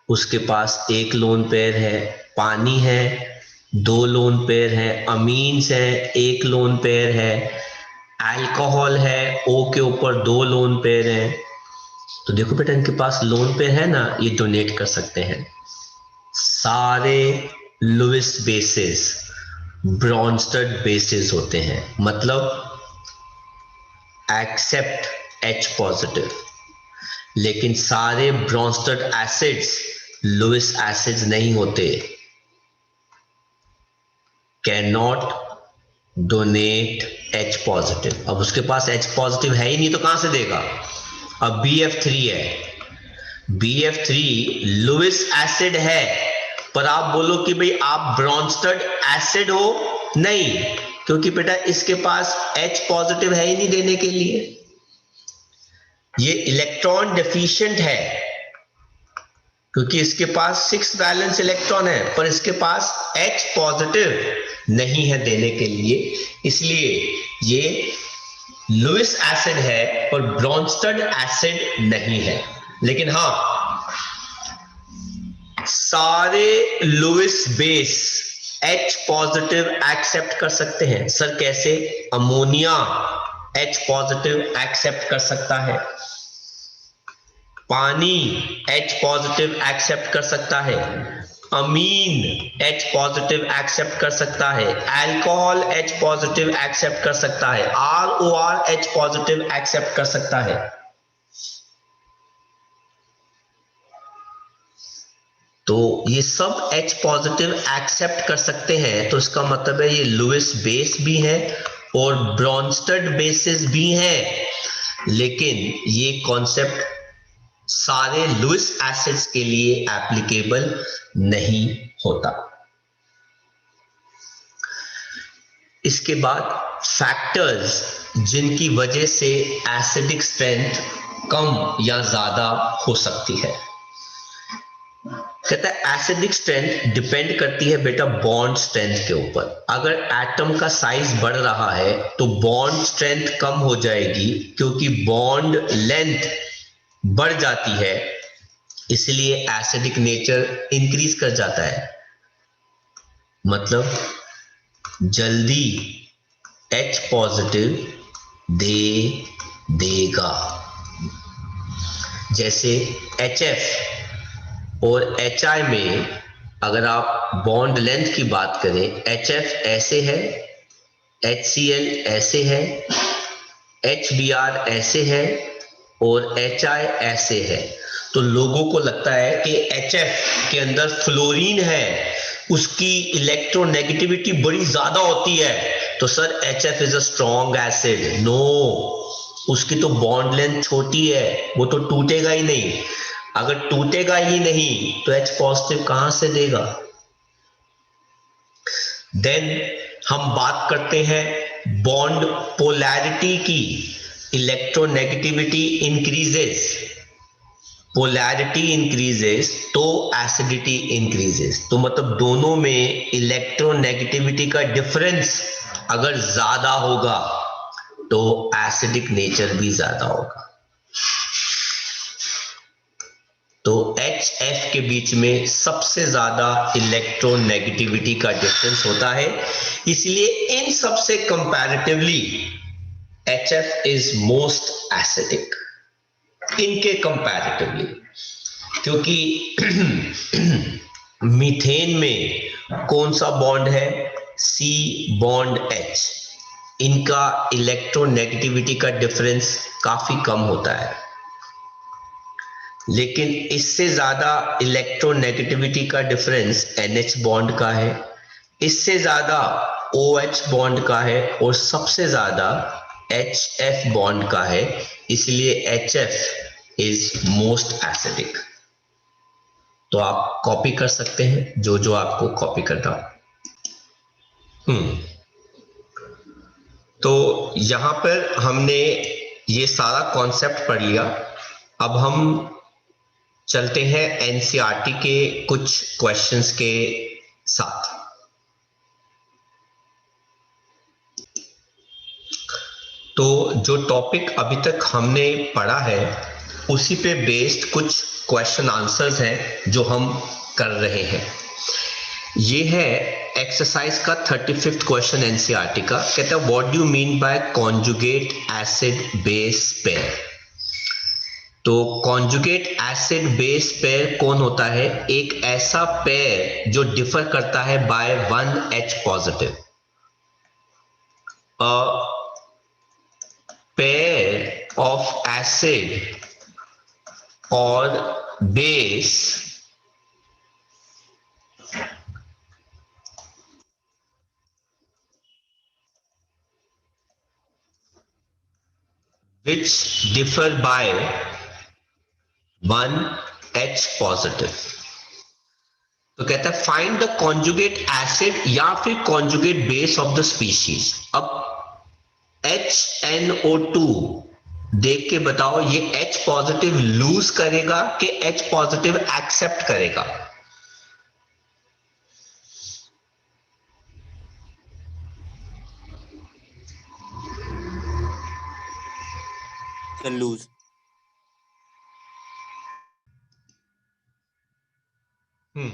उसके पास एक लोन पेयर है. पानी है, 2 लोन पेयर है. अमीन्स है, एक लोन पेयर है. अल्कोहल है, O के ऊपर 2 लोन पेयर है. तो देखो बेटा इनके पास लोन पेयर है ना, ये डोनेट कर सकते हैं. सारे लुईस बेसिस ब्रॉन्स्टड बेसिस होते हैं, मतलब एक्सेप्ट H पॉजिटिव. लेकिन सारे ब्रॉन्स्टड एसिड्स लुईस एसिड्स नहीं होते. Can not donate H positive. अब उसके पास H पॉजिटिव है ही नहीं तो कहां से देगा? अब BF3 है, BF3 लुइस एसिड है, पर आप बोलो कि भाई आप ब्रॉन्स्टड एसिड हो, नहीं, क्योंकि बेटा इसके पास H पॉजिटिव है ही नहीं देने के लिए, ये इलेक्ट्रॉन डेफिशिएंट है, क्योंकि इसके पास 6 वैलेंस इलेक्ट्रॉन है, पर इसके पास H पॉजिटिव नहीं है देने के लिए, इसलिए ये लुइस एसिड है पर ब्रॉन्स्टड एसिड नहीं है। लेकिन हाँ, सारे Lewis base H positive accept कर सकते हैं। सर कैसे? अमोनिया H पॉजिटिव एक्सेप्ट कर सकता है, पानी H पॉजिटिव एक्सेप्ट कर सकता है, अमीन H पॉजिटिव एक्सेप्ट कर सकता है, अल्कोहल H पॉजिटिव एक्सेप्ट कर सकता है, ROR H पॉजिटिव एक्सेप्ट कर सकता है। तो ये सब H पॉजिटिव एक्सेप्ट कर सकते हैं, तो इसका मतलब है ये लुइस बेस भी है और ब्रॉन्स्टड बेसिस भी हैं, लेकिन ये कॉन्सेप्ट सारे लुइस एसिड्स के लिए एप्लीकेबल नहीं होता। इसके बाद फैक्टर्स जिनकी वजह से एसिडिक स्ट्रेंथ कम या ज्यादा हो सकती है। कहता है एसिडिक स्ट्रेंथ डिपेंड करती है बेटा बॉन्ड स्ट्रेंथ के ऊपर। अगर एटम का साइज बढ़ रहा है तो बॉन्ड स्ट्रेंथ कम हो जाएगी, क्योंकि बॉन्ड लेंथ बढ़ जाती है, इसलिए एसिडिक नेचर इंक्रीज कर जाता है। मतलब जल्दी H पॉजिटिव देगा। जैसे HF और HI में अगर आप बॉन्ड लेंथ की बात करें, HF ऐसे है, HCl ऐसे है, HBr ऐसे है और HI ऐसे है, तो लोगों को लगता है कि HF के अंदर फ्लोरीन है, उसकी इलेक्ट्रोनेगेटिविटी बड़ी ज्यादा होती है, तो sir HF is a strong acid. No, उसकी तो बॉन्ड लेंथ छोटी है, वो तो टूटेगा ही नहीं। अगर टूटेगा ही नहीं तो H पॉजिटिव कहां से देगा? देन हम बात करते हैं बॉन्ड पोलैरिटी की। इलेक्ट्रोनेगेटिविटी इंक्रीजेस, पोलैरिटी इंक्रीजेस तो एसिडिटी इंक्रीजेस। तो मतलब दोनों में इलेक्ट्रोनेगेटिविटी का डिफरेंस अगर ज्यादा होगा तो एसिडिक नेचर भी ज्यादा होगा। तो HF के बीच में सबसे ज्यादा इलेक्ट्रोनेगेटिविटी का डिफरेंस होता है, इसलिए इन सबसे comparatively HF is most acidic इनके कंपैरेटिवली। क्योंकि मीथेन में कौन सा बॉन्ड है? C बॉन्ड H, इनका इलेक्ट्रोनेगेटिविटी का डिफरेंस काफी कम होता है, लेकिन इससे ज्यादा इलेक्ट्रोनेगेटिविटी का डिफरेंस NH बॉन्ड का है, इससे ज्यादा OH बॉन्ड का है और सबसे ज्यादा HF बॉन्ड का है, इसलिए HF इज मोस्ट एसिडिक। तो आप कॉपी कर सकते हैं जो जो आपको कॉपी करना। तो यहां पर हमने ये सारा कॉन्सेप्ट पढ़ लिया। अब हम चलते हैं एनसीईआरटी के कुछ क्वेश्चंस के साथ। तो जो टॉपिक अभी तक हमने पढ़ा है उसी पे बेस्ड कुछ क्वेश्चन आंसर्स हैं जो हम कर रहे हैं। ये है एक्सरसाइज का 35th क्वेश्चन एनसीईआरटी का। कहता है what do you mean by conjugate acid base pair. तो कॉन्जुगेट एसिड बेस पेयर कौन होता है? एक ऐसा पेयर जो डिफर करता है by 1H positive. Pair of acid और base which differ by 1 H positive. तो कहता है फाइंड द कॉन्जुगेट एसिड या फिर conjugate base of the species. अब HNO2 देख के बताओ ये H पॉजिटिव लूज करेगा कि H पॉजिटिव एक्सेप्ट करेगा। Sir lose. हम्म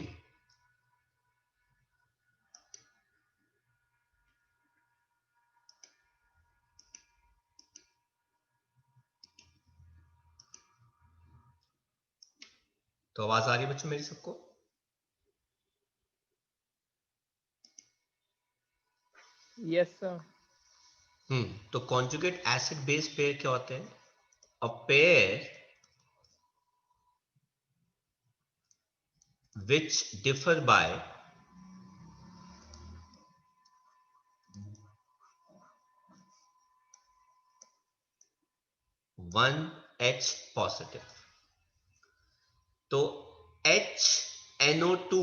तो आवाज आ रही है बच्चों मेरी सबको? Yes, sir. तो कॉन्जुगेट एसिड बेस पेयर क्या होते हैं? A pair which differ by 1H positive. तो HNO2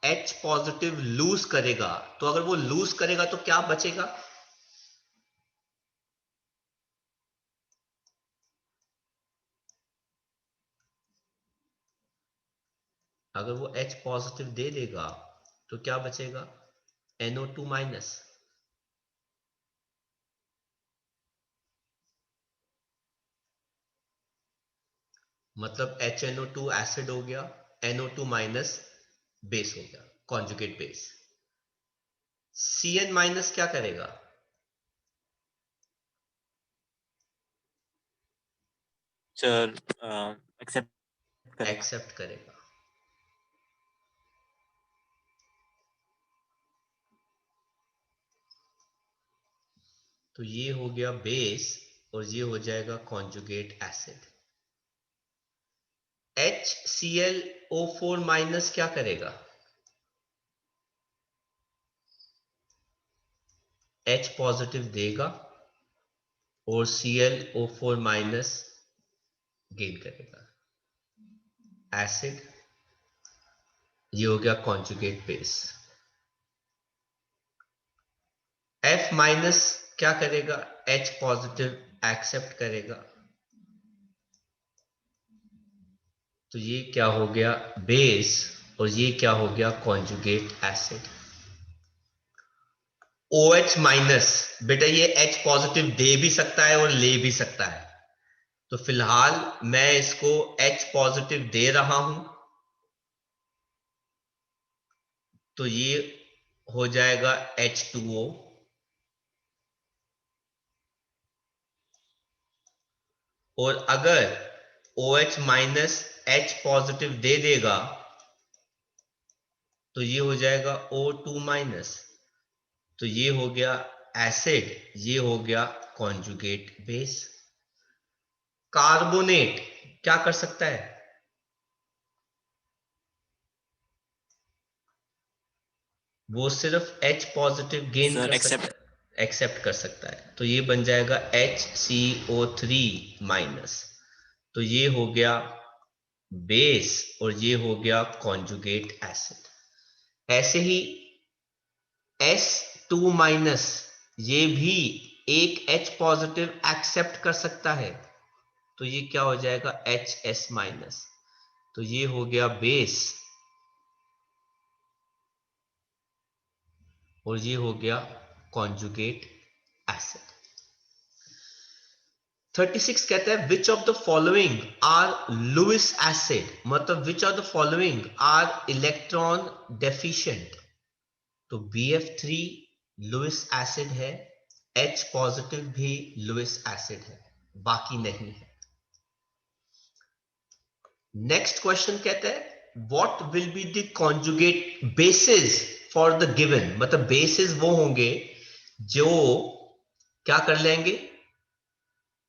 H पॉजिटिव लूज करेगा, तो अगर वो लूज करेगा तो क्या बचेगा? अगर वो H पॉजिटिव दे देगा तो क्या बचेगा? NO2 minus. मतलब HNO2 एसिड हो गया, NO2 माइनस बेस हो गया, कॉन्जुगेट बेस। CN माइनस क्या करेगा? सर एक्सेप्ट करेगा। एक्सेप्ट करेगा। तो ये हो गया बेस और ये हो जाएगा कॉन्जुगेट एसिड। HClO4 माइनस क्या करेगा? H पॉजिटिव देगा और ClO4 माइनस गेन करेगा। एसिड, ये हो गया कॉन्जुगेट बेस। F माइनस क्या करेगा? H पॉजिटिव एक्सेप्ट करेगा। तो ये क्या हो गया? बेस, और ये क्या हो गया? Conjugate acid. OH माइनस, बेटा ये H पॉजिटिव दे भी सकता है और ले भी सकता है, तो फिलहाल मैं इसको H पॉजिटिव दे रहा हूं, तो ये हो जाएगा H2O। और अगर OH माइनस H पॉजिटिव दे देगा तो ये हो जाएगा O2 माइनस। तो ये हो गया एसिड, ये हो गया कॉन्जुगेट बेस। कार्बोनेट क्या कर सकता है? वो सिर्फ H पॉजिटिव गेन सर कर सकता एक्सेप्ट। है, एक्सेप्ट कर सकता है। तो ये बन जाएगा HCO3 माइनस। तो ये हो गया बेस और ये हो गया कॉन्जुगेट एसिड। ऐसे ही S2 माइनस, ये भी एक H पॉजिटिव एक्सेप्ट कर सकता है, तो ये क्या हो जाएगा? HS minus. तो ये हो गया बेस और ये हो गया कॉन्जुगेट एसिड। 36 कहता है which of the following are Lewis acid, मतलब which of the following are electron deficient. तो BF3 लुइस एसिड है, H पॉजिटिव भी लुइस एसिड है, बाकी नहीं है। नेक्स्ट क्वेश्चन कहता है what will be the conjugate bases for the given, मतलब बेसिस वो होंगे जो क्या कर लेंगे,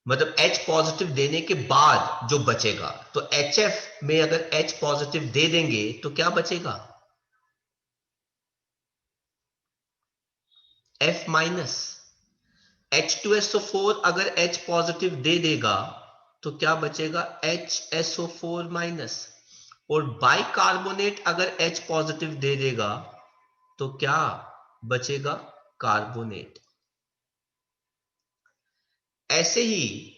मतलब H पॉजिटिव देने के बाद जो बचेगा। तो HF में अगर H पॉजिटिव दे देंगे तो क्या बचेगा? F minus. H2SO4 अगर H पॉजिटिव दे देगा तो क्या बचेगा HSO4 माइनस, और बाइकार्बोनेट अगर H पॉजिटिव दे देगा तो क्या बचेगा कार्बोनेट। ऐसे ही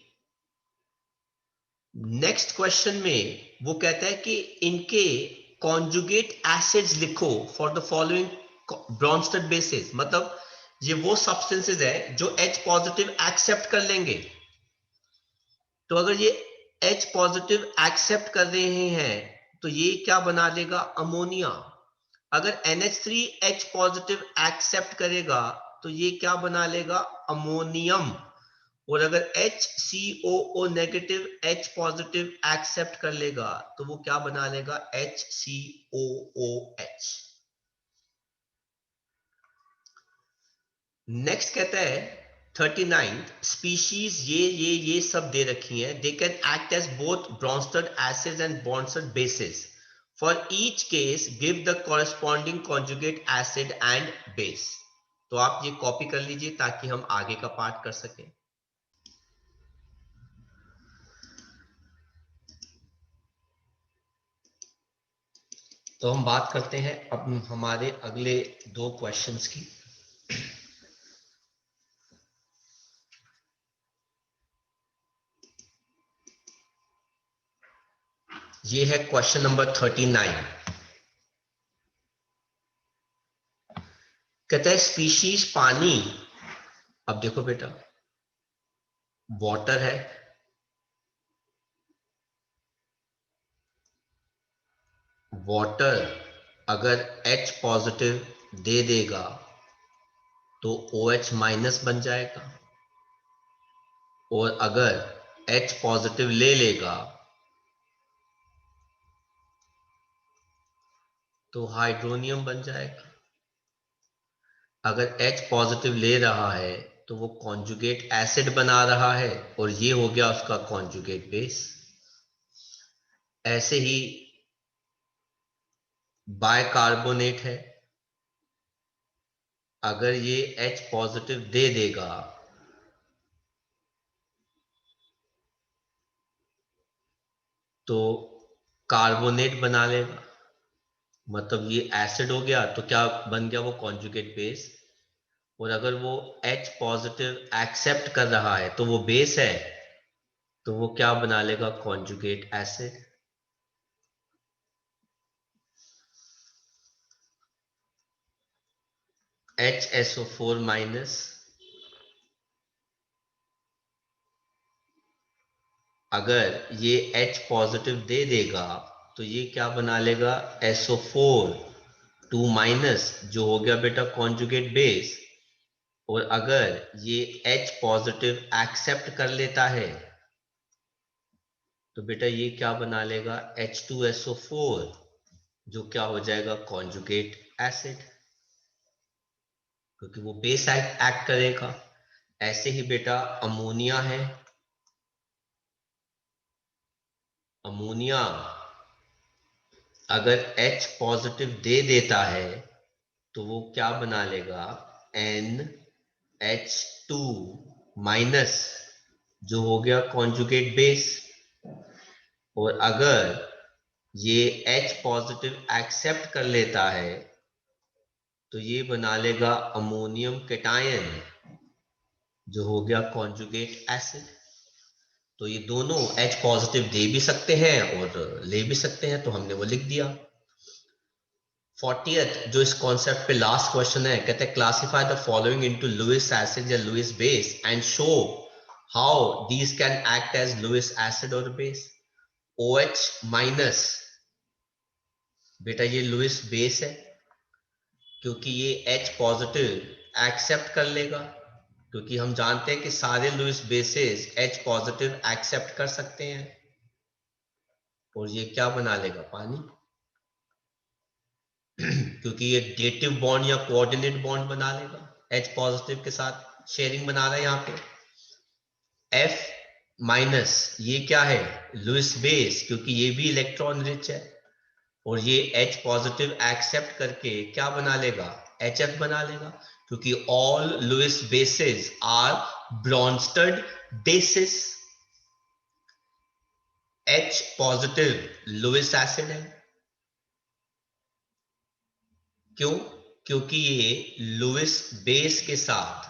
नेक्स्ट क्वेश्चन में वो कहता है कि इनके कॉन्जुगेट एसिड्स लिखो for the following Brønsted basis, मतलब ये वो सब्सटेंसेस है जो H पॉजिटिव एक्सेप्ट कर लेंगे। तो अगर ये H पॉजिटिव एक्सेप्ट कर रहे हैं तो ये क्या बना देगा अमोनिया। अगर NH3 H पॉजिटिव एक्सेप्ट करेगा तो ये क्या बना लेगा अमोनियम, और अगर HCOO negative H positive accept कर लेगा तो वो क्या बना लेगा HCOOH। नेक्स्ट कहता है 39 स्पीशीज, ये सब दे रखी हैं, they can act as both Bronsted acids and Bronsted bases, for each case give the corresponding conjugate acid and base. तो आप ये कॉपी कर लीजिए ताकि हम आगे का पार्ट कर सकें। तो हम बात करते हैं अब हमारे अगले दो क्वेश्चंस की। ये है क्वेश्चन नंबर 39। कहता है स्पीशीज पानी, अब देखो बेटा वाटर है, वाटर अगर H पॉजिटिव दे देगा तो OH माइनस बन जाएगा, और अगर H पॉजिटिव ले लेगा तो हाइड्रोनियम बन जाएगा। अगर H पॉजिटिव ले रहा है तो वो कॉन्जुगेट एसिड बना रहा है, और ये हो गया उसका कॉन्जुगेट बेस। ऐसे ही बाइकार्बोनेट है, अगर ये H पॉजिटिव दे देगा तो कार्बोनेट बना लेगा, मतलब ये एसिड हो गया तो क्या बन गया वो कॉन्जुगेट बेस। और अगर वो H पॉजिटिव एक्सेप्ट कर रहा है तो वो बेस है, तो वो क्या बना लेगा कॉन्जुगेट एसिड। HSO4 माइनस, अगर ये H पॉजिटिव दे देगा तो ये क्या बना लेगा SO4 2 माइनस, जो हो गया बेटा कॉन्जुगेट बेस। और अगर ये H पॉजिटिव एक्सेप्ट कर लेता है तो बेटा ये क्या बना लेगा H2SO4, जो क्या हो जाएगा कॉन्जुगेट एसिड, क्योंकि वो बेस एक्ट करेगा। ऐसे ही बेटा अमोनिया है, अमोनिया अगर H पॉजिटिव दे देता है तो वो क्या बना लेगा NH2 माइनस, जो हो गया कॉन्जुगेट बेस। और अगर ये H पॉजिटिव एक्सेप्ट कर लेता है तो ये बना लेगा अमोनियम केटायन, जो हो गया कॉन्जुगेट एसिड। तो ये दोनों H पॉजिटिव दे भी सकते हैं और ले भी सकते हैं, तो हमने वो लिख दिया। 40th जो इस कॉन्सेप्ट पे लास्ट क्वेश्चन है, कहते हैं classify the following into Lewis acid या Lewis base and show how these can act as Lewis acid और बेस। OH माइनस, बेटा ये लुईस बेस है क्योंकि ये H पॉजिटिव एक्सेप्ट कर लेगा, क्योंकि हम जानते हैं कि सारे Lewis bases H positive accept कर सकते हैं, और ये क्या बना लेगा पानी, क्योंकि ये डेटिव बॉन्ड या कोऑर्डिनेट बॉन्ड बना लेगा, H पॉजिटिव के साथ शेयरिंग बना रहा है यहाँ पे। F माइनस, ये क्या है लुईस बेस, क्योंकि ये भी इलेक्ट्रॉन रिच है, और ये H पॉजिटिव एक्सेप्ट करके क्या बना लेगा HF बना लेगा, क्योंकि all Lewis bases are Bronsted bases. H positive Lewis acid है। क्यों? क्योंकि ये लुइस बेस के साथ,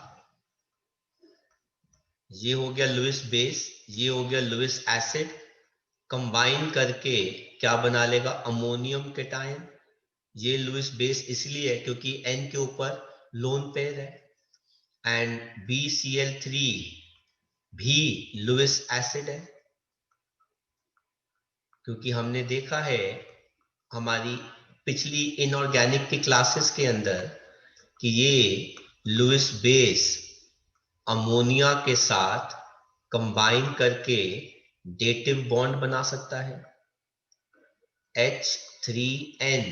ये हो गया लुइस बेस, ये हो गया लुइस एसिड, कंबाइन करके क्या बना लेगा? Ammonium cation. ये लुइस बेस इसलिए है क्योंकि N के ऊपर लोन पेयर है, एंड BCl3 भी लुइस एसिड है, क्योंकि हमने देखा है हमारी पिछली इनऑर्गेनिक की क्लासेस के अंदर कि ये लुइस बेस अमोनिया के साथ कंबाइन करके डेटिव बॉन्ड बना सकता है, H3N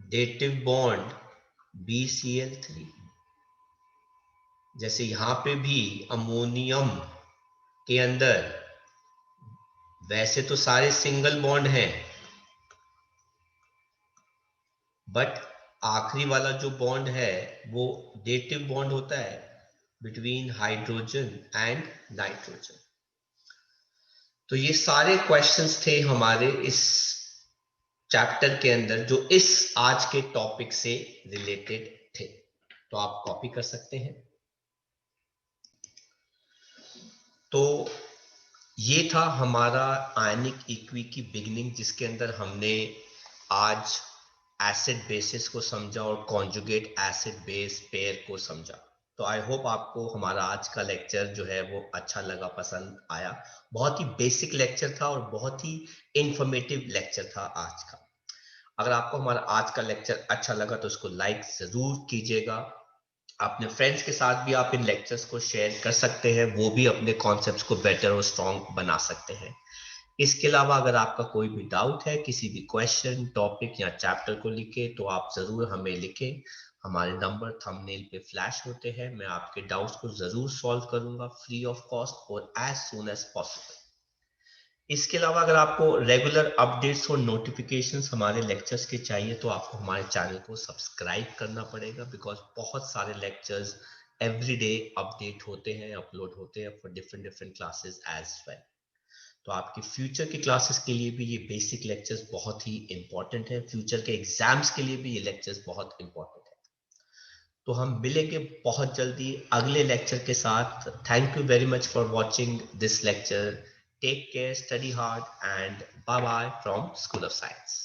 डेटिव बॉन्ड BCl3। जैसे यहां पे भी अमोनियम के अंदर वैसे तो सारे सिंगल बॉन्ड हैं, बट आखिरी वाला जो बॉन्ड है वो डेटिव बॉन्ड होता है बिटवीन हाइड्रोजन एंड नाइट्रोजन। तो ये सारे क्वेश्चंस थे हमारे इस चैप्टर के अंदर जो इस आज के टॉपिक से रिलेटेड थे, तो आप कॉपी कर सकते हैं। तो ये था हमारा आयनिक इक्वी की बिगिनिंग, जिसके अंदर हमने आज एसिड बेसिस को समझा और कॉन्जुगेट एसिड बेस पेयर को समझा। तो आई होप आपको हमारा आज का लेक्चर जो है वो अच्छा लगा, पसंद आया। बहुत ही बेसिक लेक्चर था और बहुत ही इंफॉर्मेटिव लेक्चर था आज का। अगर आपको हमारा आज का लेक्चर अच्छा लगा तो उसको लाइक जरूर कीजिएगा। अपने फ्रेंड्स के साथ भी आप इन लेक्चर्स को शेयर कर सकते हैं, वो भी अपने कॉन्सेप्ट्स को बेटर और स्ट्रॉन्ग बना सकते हैं। इसके अलावा अगर आपका कोई भी डाउट है किसी भी क्वेश्चन, टॉपिक या चैप्टर को लेके, तो आप जरूर हमें लिखें। हमारे नंबर थंबनेल पे फ्लैश होते हैं। मैं आपके डाउट्स को जरूर सॉल्व करूंगा फ्री ऑफ कॉस्ट और एज सून एज पॉसिबल। इसके अलावा अगर आपको रेगुलर अपडेट्स और नोटिफिकेशंस हमारे लेक्चर्स के चाहिए तो आपको हमारे चैनल को सब्सक्राइब करना पड़ेगा, बिकॉज बहुत सारे लेक्चर्स एवरी डे अपडेट होते हैं, अपलोड होते हैं for different different classes as well. तो आपके फ्यूचर के क्लासेस के लिए भी ये बेसिक लेक्चर्स बहुत ही इंपॉर्टेंट है, फ्यूचर के एग्जाम्स के लिए भी ये लेक्चर्स बहुत इंपॉर्टेंट है। तो हम मिलेंगे बहुत जल्दी अगले लेक्चर के साथ। Thank you very much for watching this lecture. Take care, study hard, and bye bye from School of Science.